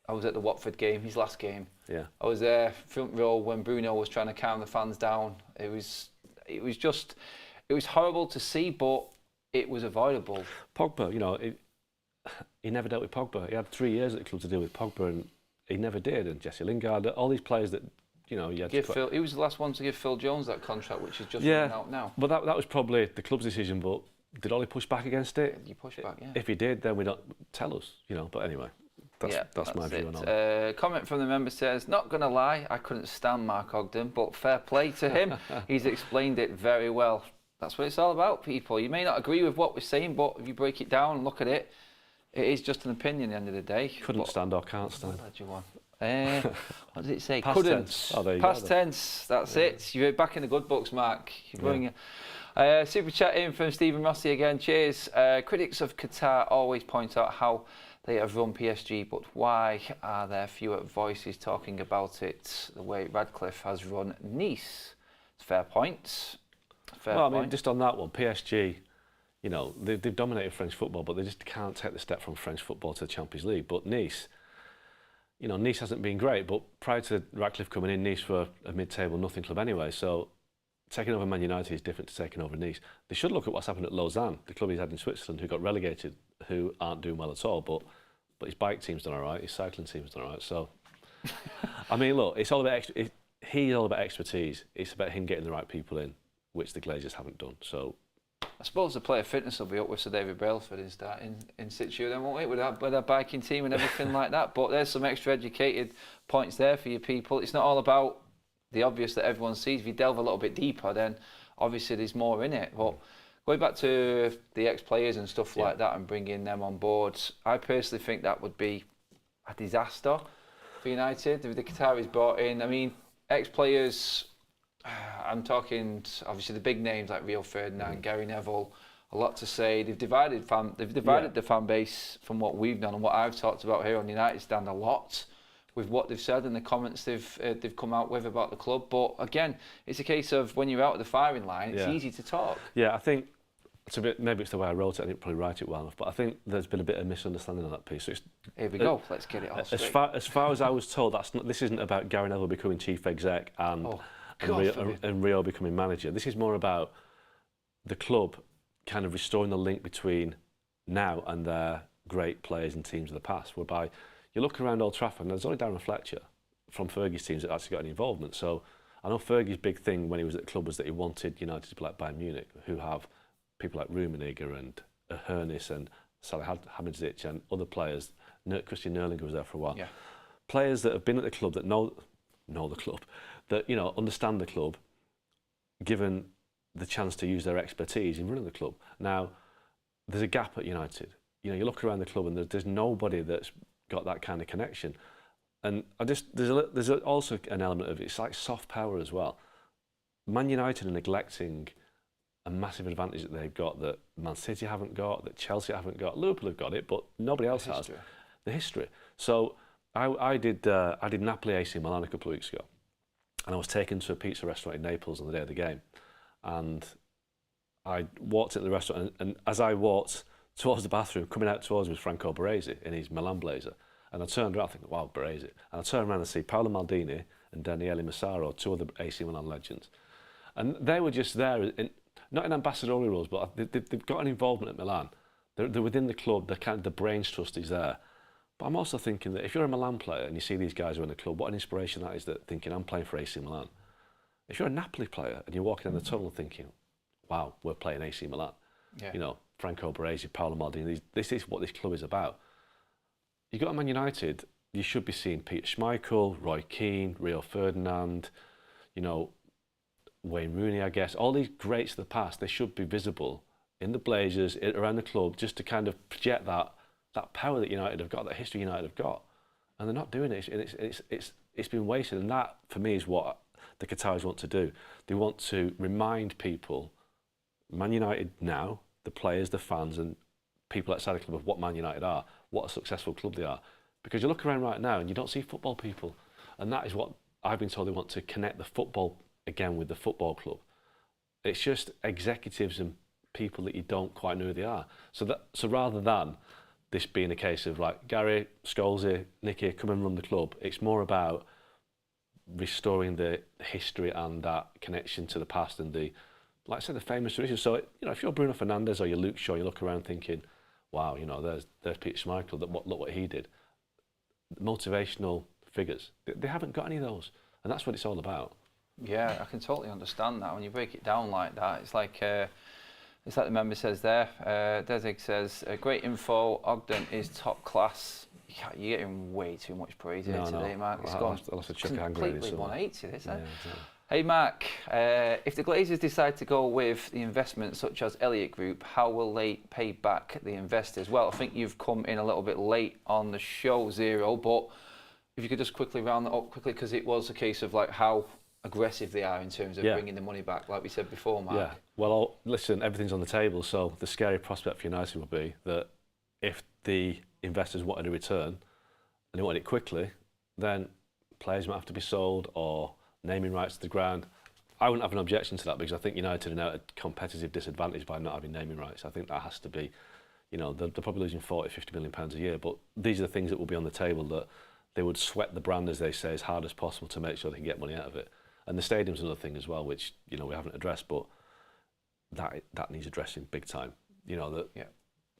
the Watford game, his last game. Yeah. I was there front row when Bruno was trying to calm the fans down. It was horrible to see, but it was avoidable. Pogba, he never dealt with Pogba. He had 3 years at the club to deal with Pogba, and he never did. And Jesse Lingard, all these players that, he had he was the last one to give Phil Jones that contract, which is just running out now. But that was probably the club's decision, but did Ollie push back against it? You push back, yeah. If he did, then we don't tell us, But anyway, that's my view on it. Comment from the member says, not going to lie, I couldn't stand Mark Ogden, but fair play to him. He's explained it very well. That's what it's all about, people. You may not agree with what we're saying, but if you break it down and look at it, it is just an opinion at the end of the day. Couldn't stand or can't stand. What does it say? Past Couldn't. tense. Oh, there you Past go, tense. That's it. You're back in the good books, Mark. Super chat in from Stephen Rossi again. Cheers. Critics of Qatar always point out how they have run PSG, but why are there fewer voices talking about it the way Radcliffe has run Nice? It's fair point. I mean, just on that one, PSG, they've dominated French football, but they just can't take the step from French football to the Champions League. But Nice, Nice hasn't been great, but prior to Radcliffe coming in, Nice were a mid-table nothing club anyway. So taking over Man United is different to taking over Nice. They should look at what's happened at Lausanne, the club he's had in Switzerland, who got relegated, who aren't doing well at all. But his bike team's done all right, his cycling team's done all right. So, I mean, look, it's all about he's all about expertise. It's about him getting the right people in, which the Glazers haven't done. So, I suppose the player fitness will be up with Sir David Brailsford in situ then, won't we, with our biking team and everything like that. But there's some extra educated points there for you people. It's not all about the obvious that everyone sees. If you delve a little bit deeper, then obviously there's more in it. But going back to the ex-players and stuff like that and bringing them on board, I personally think that would be a disaster for United. If the Qataris brought in, I mean, ex-players, I'm talking obviously the big names like Rio Ferdinand, Gary Neville, a lot to say. They've divided the fan base from what we've done and what I've talked about here on United Stand a lot with what they've said and the comments they've come out with about the club. But again, it's a case of when you're out of the firing line, it's easy to talk. Yeah, I think maybe it's the way I wrote it. I didn't probably write it well enough, but I think there's been a bit of misunderstanding on that piece. So here we go. Let's get it all straight. As far as I was told, this isn't about Gary Neville becoming chief exec and Rio becoming manager. This is more about the club kind of restoring the link between now and their great players and teams of the past, whereby you look around Old Trafford and there's only Darren Fletcher from Fergie's teams that actually got any involvement. So I know Fergie's big thing when he was at the club was that he wanted United to be like Bayern Munich, who have people like Rummenigge and Hernis and Salihamidzic and other players. Christian Nerlinger was there for a while. Yeah. Players that have been at the club that know the club, that understand the club, given the chance to use their expertise in running the club. Now, there's a gap at United. You look around the club and there's nobody that's got that kind of connection. And there's also an element of it's like soft power as well. Man United are neglecting a massive advantage that they've got that Man City haven't got, that Chelsea haven't got. Liverpool have got it, but nobody else has. The history. So I did Napoli AC Milan a couple of weeks ago, and I was taken to a pizza restaurant in Naples on the day of the game, and I walked into the restaurant, and as I walked towards the bathroom, coming out towards me was Franco Baresi in his Milan blazer, and I turned around thinking, wow, Baresi, and I turned around and see Paolo Maldini and Daniele Massaro, two other AC Milan legends, and they were just there, not in ambassadorial roles, but they've got an involvement at Milan. They're within the club, they're kind of the brains trust is there. But I'm also thinking that if you're a Milan player and you see these guys who are in the club, what an inspiration that is, that thinking, I'm playing for AC Milan. If you're a Napoli player and you're walking down the tunnel thinking, wow, we're playing AC Milan. Yeah. You know, Franco Baresi, Paolo Maldini, this is what this club is about. You got a Man United, you should be seeing Peter Schmeichel, Roy Keane, Rio Ferdinand, you know, Wayne Rooney, I guess. All these greats of the past, they should be visible in the Glazers, around the club, just to kind of project that power that United have got, that history United have got. And they're not doing it. It's been wasted. And that, for me, is what the Qataris want to do. They want to remind people, Man United now, the players, the fans, and people outside the club of what Man United are, what a successful club they are. Because you look around right now and you don't see football people. And that is what I've been told. They want to connect the football again with the football club. It's just executives and people that you don't quite know who they are. So rather than this being a case of like, Gary, Scholesy, Nicky, come and run the club, it's more about restoring the history and that connection to the past and the, like I said, the famous traditions. So, you know, if you're Bruno Fernandes or you're Luke Shaw, you look around thinking, wow, you know, there's Peter Schmeichel, look what he did. Motivational figures, they haven't got any of those. And that's what it's all about. Yeah, I can totally understand that. When you break it down like that, it's like the member says there. Desig says, great info. Ogden is top class. You're getting way too much praise here today, Mark. It's gone I'll have to check completely 180, this, yeah, Hey, Mark, if the Glazers decide to go with the investment such as Elliott Group, how will they pay back the investors? Well, I think you've come in a little bit late on the show, Zero, but if you could just quickly round that up quickly, because it was a case of like how aggressive they are in terms of bringing the money back, like we said before, Mark. Yeah, well, listen, everything's on the table, so the scary prospect for United would be that if the investors wanted a return and they wanted it quickly, then players might have to be sold or naming rights to the ground. I wouldn't have an objection to that because I think United are now at a competitive disadvantage by not having naming rights. I think that has to be, you know, they're probably losing 40, 50 million pounds a year, but these are the things that will be on the table that they would sweat the brand, as they say, as hard as possible to make sure they can get money out of it. And the stadium's another thing as well, which, you know, we haven't addressed, but that needs addressing big time. You know,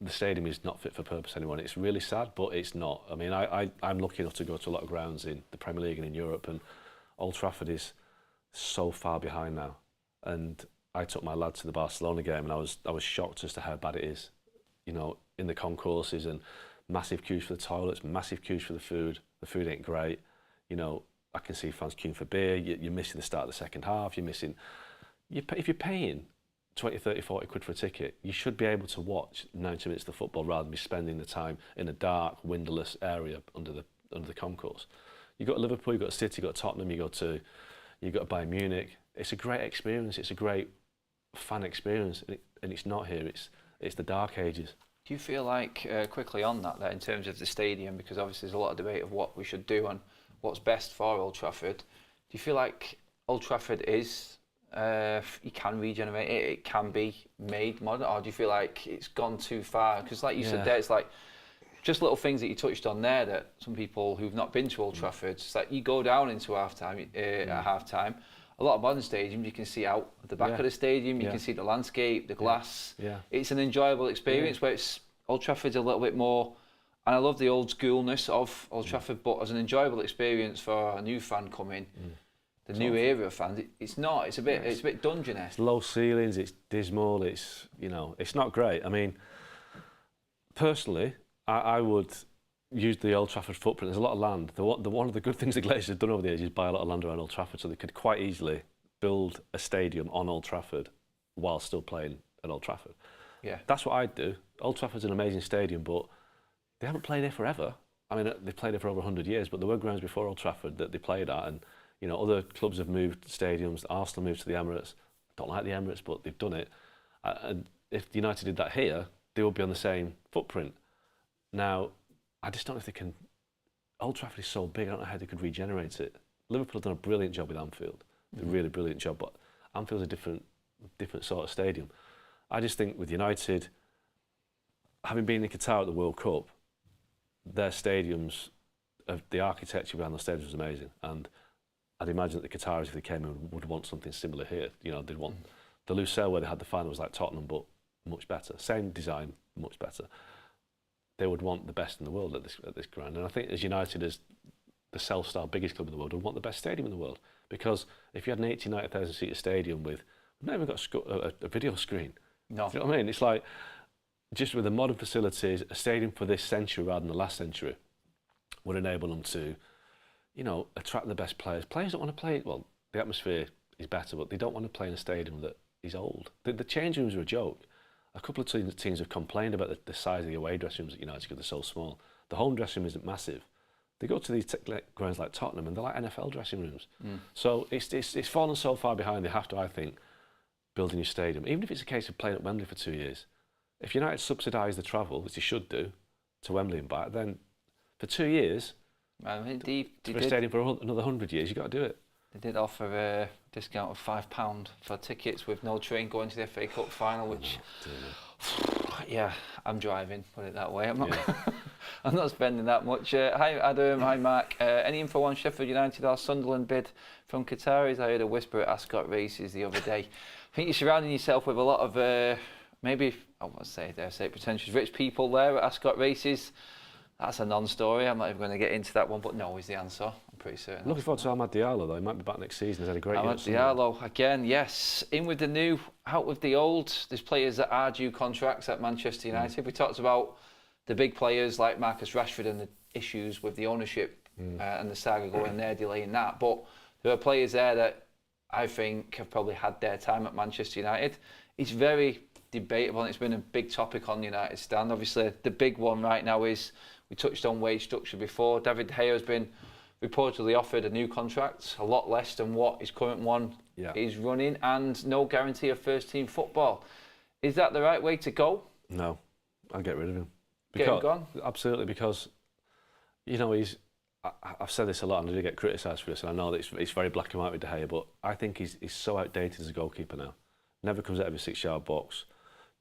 the stadium is not fit for purpose anymore. It's really sad, but it's not. I mean, I'm lucky enough to go to a lot of grounds in the Premier League and in Europe, and Old Trafford is so far behind now. And I took my lad to the Barcelona game, and I was shocked as to how bad it is. You know, in the concourses, and massive queues for the toilets, massive queues for the food. The food ain't great. You know, I can see fans queuing for beer. You're missing the start of the second half. You're missing. If you're paying 20, 30, 40 quid for a ticket, you should be able to watch 90 minutes of football rather than be spending the time in a dark, windowless area under the concourse. You've got Liverpool, you've got City, you've got Tottenham, you've got Bayern Munich. It's a great experience. It's a great fan experience, and it's not here. It's the dark ages. Do you feel like, quickly on that, in terms of the stadium, because obviously there's a lot of debate of what we should do and what's best for Old Trafford, do you feel like Old Trafford is, you can regenerate it, it can be made modern, or do you feel like it's gone too far? Because like you said there, it's like just little things that you touched on there that some people who've not been to Old Trafford, it's like you go down into half-time, at half-time, a lot of modern stadiums you can see out at the back of the stadium, you can see the landscape, the glass. It's an enjoyable experience where it's Old Trafford's a little bit more, and I love the old schoolness of Old Trafford, but as an enjoyable experience for a new fan coming, the new era fans, it's not. It's a bit dungeon-esque. Low ceilings, it's dismal, it's, you know, it's not great. I mean, personally, I would use the Old Trafford footprint. There's a lot of land. One of the good things the Glazers have done over the years is buy a lot of land around Old Trafford, so they could quite easily build a stadium on Old Trafford while still playing at Old Trafford. Yeah, that's what I'd do. Old Trafford's an amazing stadium, but they haven't played here forever. I mean, they've played here for over 100 years, but there were grounds before Old Trafford that they played at, and you know, other clubs have moved stadiums. Arsenal moved to the Emirates. Don't like the Emirates, but they've done it. And if United did that here, they would be on the same footprint. Now, I just don't know if they can. Old Trafford is so big, I don't know how they could regenerate it Liverpool have done a brilliant job with Anfield. A really brilliant job, but Anfield's a different sort of stadium. I just think with United, having been in Qatar at the World Cup, their stadiums, the architecture behind the stadiums was amazing, and I'd imagine that the Qataris, if they came in, would want something similar here. You know, they'd want the Lusail where they had the final was like Tottenham, but much better. Same design, much better. They would want the best in the world at this ground, and I think as United, as the self-styled biggest club in the world, would want the best stadium in the world, because if you had an 80,000-90,000 seat stadium with, we've not even got a video screen. No. Do you know what I mean? It's like, just with the modern facilities, a stadium for this century rather than the last century would enable them to, you know, attract the best players. Players don't want to play, well, the atmosphere is better, but they don't want to play in a stadium that is old. The change rooms are a joke. A couple of teams have complained about the size of the away dressing rooms at United because they're so small. The home dressing room isn't massive. They go to these grounds like Tottenham and they're like NFL dressing rooms. So it's fallen so far behind, they have to, I think, build a new stadium. Even if it's a case of playing at Wembley for 2 years. If United subsidise the travel, which they should do, to Wembley and back, then for 2 years, I mean, for a stadium for another 100 years, you've got to do it. They did offer a discount of £5 for tickets with no train going to the FA Cup final, which, yeah, I'm driving, put it that way. I'm not, I'm not spending that much. Hi Adam, hi Mark. Any info on Sheffield United or Sunderland bid from Qataris? I heard a whisper at Ascot Races the other day. I think you're surrounding yourself with a lot of maybe, I won't say, dare say, pretentious rich people there at Ascot Races. That's a non-story. I'm not even going to get into that one, but no is the answer. I'm pretty certain. Looking forward to Amad Diallo, though. He might be back next season. He's had a great year. Amad Diallo, again, yes. In with the new, out with the old. There's players that are due contracts at Manchester United. We talked about the big players like Marcus Rashford and the issues with the ownership and the saga going there, delaying that. But there are players there that I think have probably had their time at Manchester United. It's very debatable, and it's been a big topic on the United stand. Obviously, the big one right now is, we touched on wage structure before. David De Gea has been reportedly offered a new contract, a lot less than what his current one is running, and no guarantee of first-team football. Is that the right way to go? No, I'll get rid of him. Get him gone? Absolutely, because, you know, I've said this a lot and I do get criticised for this, and I know that it's very black and white with De Gea, but I think he's so outdated as a goalkeeper now. Never comes out of a 6-yard box,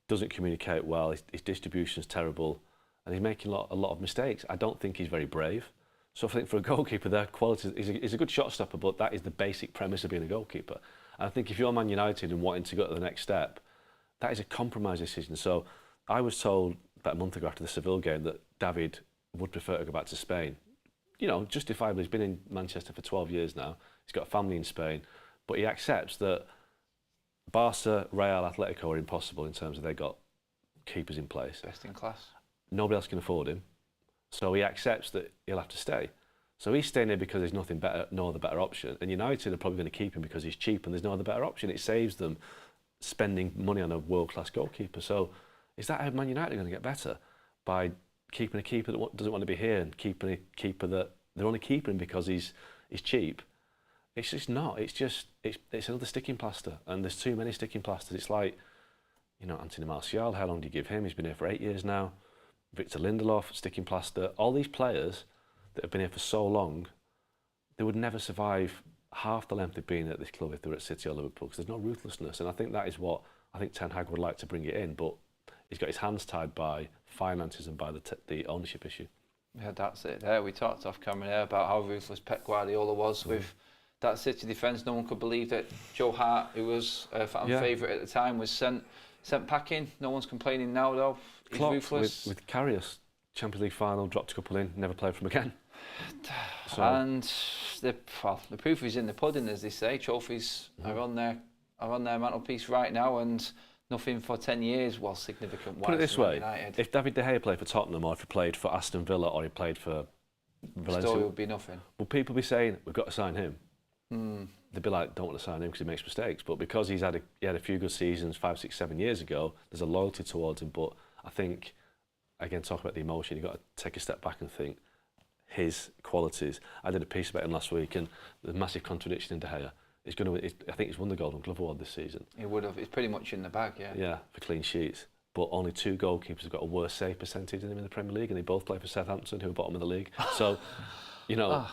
doesn't communicate well, his distribution's terrible, and he's making a lot of mistakes. I don't think he's very brave. So I think for a goalkeeper, their quality is a good shot stopper, but that is the basic premise of being a goalkeeper. And I think if you're Man United and wanting to go to the next step, that is a compromise decision. So I was told about a month ago after the Seville game that David would prefer to go back to Spain. You know, justifiably, he's been in Manchester for 12 years now. He's got a family in Spain, but he accepts that Barca, Real, Atletico are impossible in terms of they've got keepers in place. Best in class. Nobody else can afford him, so he accepts that he'll have to stay. So he's staying there because there's nothing better, no other better option. And United are probably going to keep him because he's cheap and there's no other better option. It saves them spending money on a world-class goalkeeper. So is that how Man United are going to get better? By keeping a keeper that doesn't want to be here and keeping a keeper that they're only keeping him because he's cheap? It's just not. It's another sticking plaster, and there's too many sticking plasters. It's like, you know, Anthony Martial. How long do you give him? He's been here for 8 years now. Victor Lindelof, sticking plaster. All these players that have been here for so long, they would never survive half the length they've been at this club if they were at City or Liverpool, because there's no ruthlessness. And I think that is what I think Ten Hag would like to bring it in, but he's got his hands tied by finances and by the ownership issue. Yeah, that's it there. We talked off camera there about how ruthless Pep Guardiola was with that City defence. No one could believe that Joe Hart, who was a fan favourite at the time, was sent packing. No one's complaining now, though. He's Klopp, ruthless. with Karius, Champions League final, dropped a couple in, never played for him again. So. And the proof is in the pudding, as they say. Trophies are on their mantelpiece right now, and nothing for 10 years was significant. Put it this way: United. If David De Gea played for Tottenham, or if he played for Aston Villa, or he played for Valencia, the story would be nothing. Will people be saying we've got to sign him? They'd be like, don't want to sign him because he makes mistakes. But because he had a few good seasons 5, 6, 7 years ago, there's a loyalty towards him. But I think, again, talk about the emotion, you've got to take a step back and think his qualities. I did a piece about him last week, and the massive contradiction in De Gea. I think he's won the Golden Glove Award this season. He would have. It's pretty much in the bag, yeah. Yeah, for clean sheets. But only 2 goalkeepers have got a worse save percentage than him in the Premier League, and they both play for Southampton, who are bottom of the league. So You know,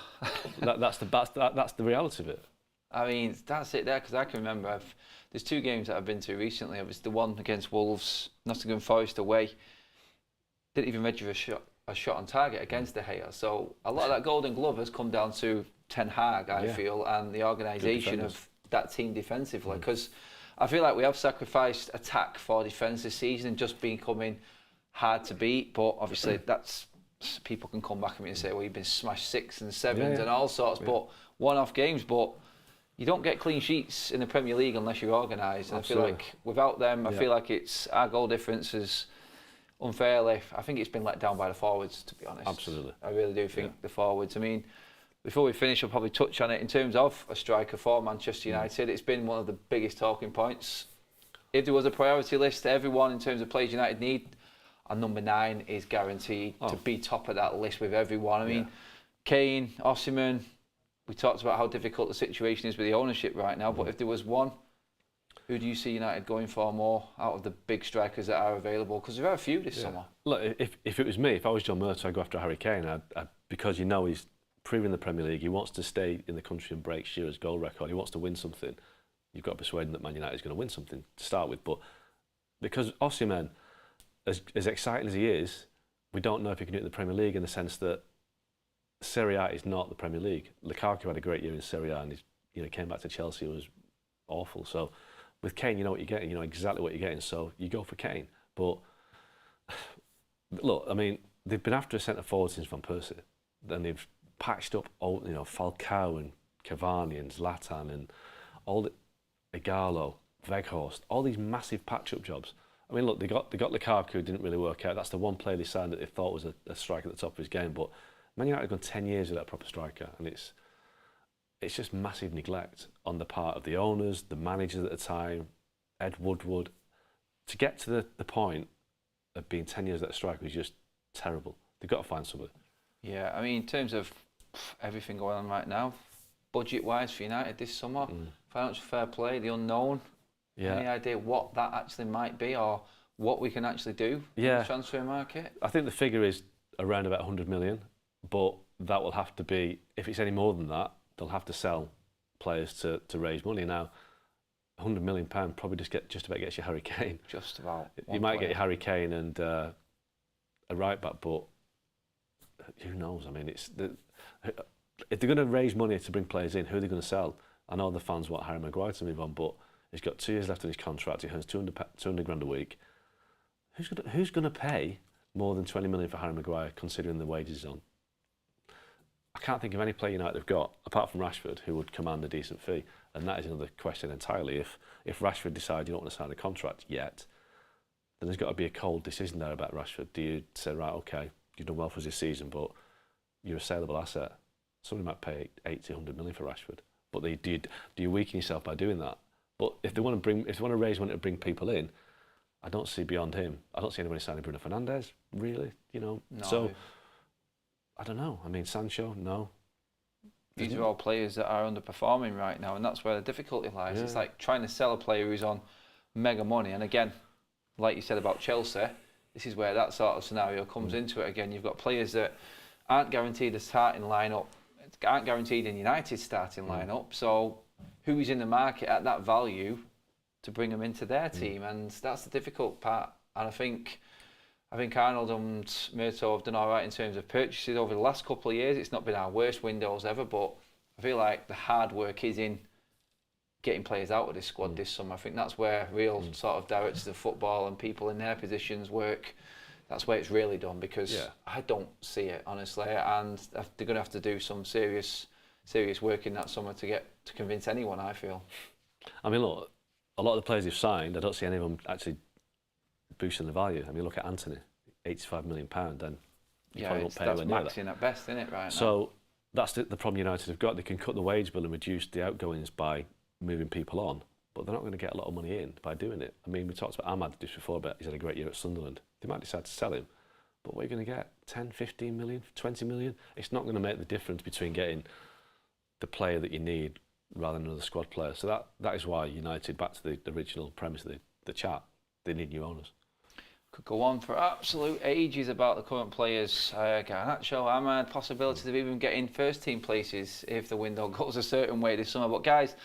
that's the reality of it. I mean, that's it there, because I can remember there's 2 games that I've been to recently. It was the one against Wolves, Nottingham Forest away. Didn't even register a shot on target against De Gea. So a lot of that Golden Glove has come down to Ten Hag, I feel, and the organisation of that team defensively. Because I feel like we have sacrificed attack for defence this season and just becoming hard to beat. But obviously, that's people can come back at me and say, well, you've been smashed 6 and 7s and all sorts, but one-off games. But you don't get clean sheets in the Premier League unless you're organised. And Absolutely. I feel like without them, I feel like it's our goal difference is unfairly. I think it's been let down by the forwards, to be honest. Absolutely. I really do think the forwards. I mean, before we finish, I'll probably touch on it in terms of a striker for Manchester United. It's been one of the biggest talking points. If there was a priority list to everyone in terms of players United need, and number 9 is guaranteed to be top of that list with everyone. I mean, Kane, Osimhen. We talked about how difficult the situation is with the ownership right now, but if there was one, who do you see United going for more out of the big strikers that are available? Because there are a few this summer. Look, if it was me, if I was John Murtough, I'd go after Harry Kane. Because you know he's proven in the Premier League, he wants to stay in the country and break Shearer's goal record. He wants to win something. You've got to persuade him that Man United is going to win something to start with. But because Osimhen, as exciting as he is, we don't know if he can do it in the Premier League, in the sense that Serie A is not the Premier League. Lukaku had a great year in Serie A, and he came back to Chelsea and was awful. So with Kane, you know what you're getting. You know exactly what you're getting. So you go for Kane. But look, I mean, they've been after a centre forward since Van Persie. Then they've patched up all, Falcao and Cavani and Zlatan and all the Igalo, Weghorst, all these massive patch-up jobs. I mean, look, they got Lukaku, didn't really work out. That's the one player they signed that they thought was a striker at the top of his game. But Man United have gone 10 years without a proper striker, and it's just massive neglect on the part of the owners, the managers at the time, Ed Woodward. To get to the point of being 10 years without a striker is just terrible. They've got to find somebody. Yeah, I mean, in terms of everything going on right now, budget-wise for United this summer, financial fair play, the unknown, any idea what that actually might be or what we can actually do in the transfer market? I think the figure is around about 100 million, but that will have to be, if it's any more than that, they'll have to sell players to raise money. Now, £100 million probably just about gets you Harry Kane. Just about. You might get your Harry Kane and a right back, but who knows? I mean, if they're going to raise money to bring players in, who are they going to sell? I know the fans want Harry Maguire to move on, but he's got 2 years left on his contract. He earns 200 grand a week. Who's going to pay more than 20 million for Harry Maguire, considering the wages he's on? I can't think of any player United have got, apart from Rashford, who would command a decent fee. And that is another question entirely. If Rashford decides you don't want to sign a contract yet, then there's got to be a cold decision there about Rashford. Do you say, right, okay, you've done well for us this season, but you're a saleable asset. Somebody might pay 80, 100 million for Rashford. But do you weaken yourself by doing that? But if they want to raise money to bring people in, I don't see beyond him. I don't see anybody signing Bruno Fernandes, really. No. So I don't know. I mean, Sancho, no. These are all players that are underperforming right now, and that's where the difficulty lies. It's like trying to sell a player who's on mega money. And again, like you said about Chelsea, this is where that sort of scenario comes into it again. You've got players that aren't guaranteed a starting lineup, aren't guaranteed in United's starting lineup. So who is in the market at that value to bring them into their team? And that's the difficult part. And I think Arnold and Murtough have done all right in terms of purchases over the last couple of years. It's not been our worst windows ever, but I feel like the hard work is in getting players out of this squad this summer. I think that's where real sort of directors of football and people in their positions work. That's where it's really done, because I don't see it, honestly. And they're going to have to do some serious work in that summer to convince anyone, I feel. I mean, look, a lot of the players they've signed, I don't see any of them actually boosting the value. I mean, look at Anthony, £85 million, then you probably won't pay anywhere near that. That's maxing at best, isn't it, right now? So that's the problem United have got. They can cut the wage bill and reduce the outgoings by moving people on, but they're not going to get a lot of money in by doing it. I mean, we talked about Ahmad just before, but he's had a great year at Sunderland. They might decide to sell him, but what are you going to get? 10, 15 million, 20 million? It's not going to make the difference between getting the player that you need rather than another squad player. So that is why United, back to the original premise of the chat, they need new owners. Could go on for absolute ages about the current players. Garnacho, Ahmad, possibilities of even getting first team places if the window goes a certain way this summer. But guys,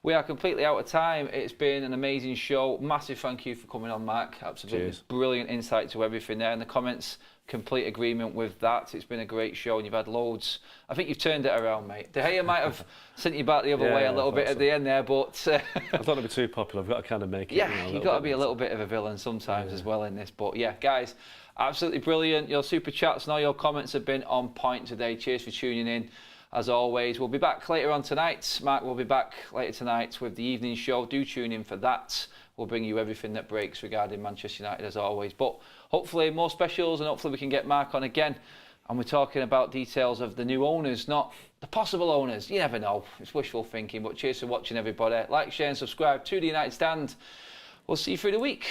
we are completely out of time. It's been an amazing show. Massive thank you for coming on, Mark. Absolutely Cheers. Brilliant insight to everything there. In the comments, complete agreement with that. It's been a great show and you've had loads. I think you've turned it around, mate. De Gea might have sent you back the other way a little bit at the end there, but I don't want to be too popular. I've got to kind of make it. yeah, you've got to be a little bit of a villain sometimes as well in this. But yeah, guys, absolutely brilliant. Your super chats and all your comments have been on point today. Cheers for tuning in. As always, we'll be back later on tonight. Mark will be back later tonight with the evening show. Do tune in for that. We'll bring you everything that breaks regarding Manchester United as always. But hopefully more specials and hopefully we can get Mark on again. And we're talking about details of the new owners, not the possible owners. You never know. It's wishful thinking. But cheers for watching, everybody. Like, share and subscribe to the United Stand. We'll see you through the week.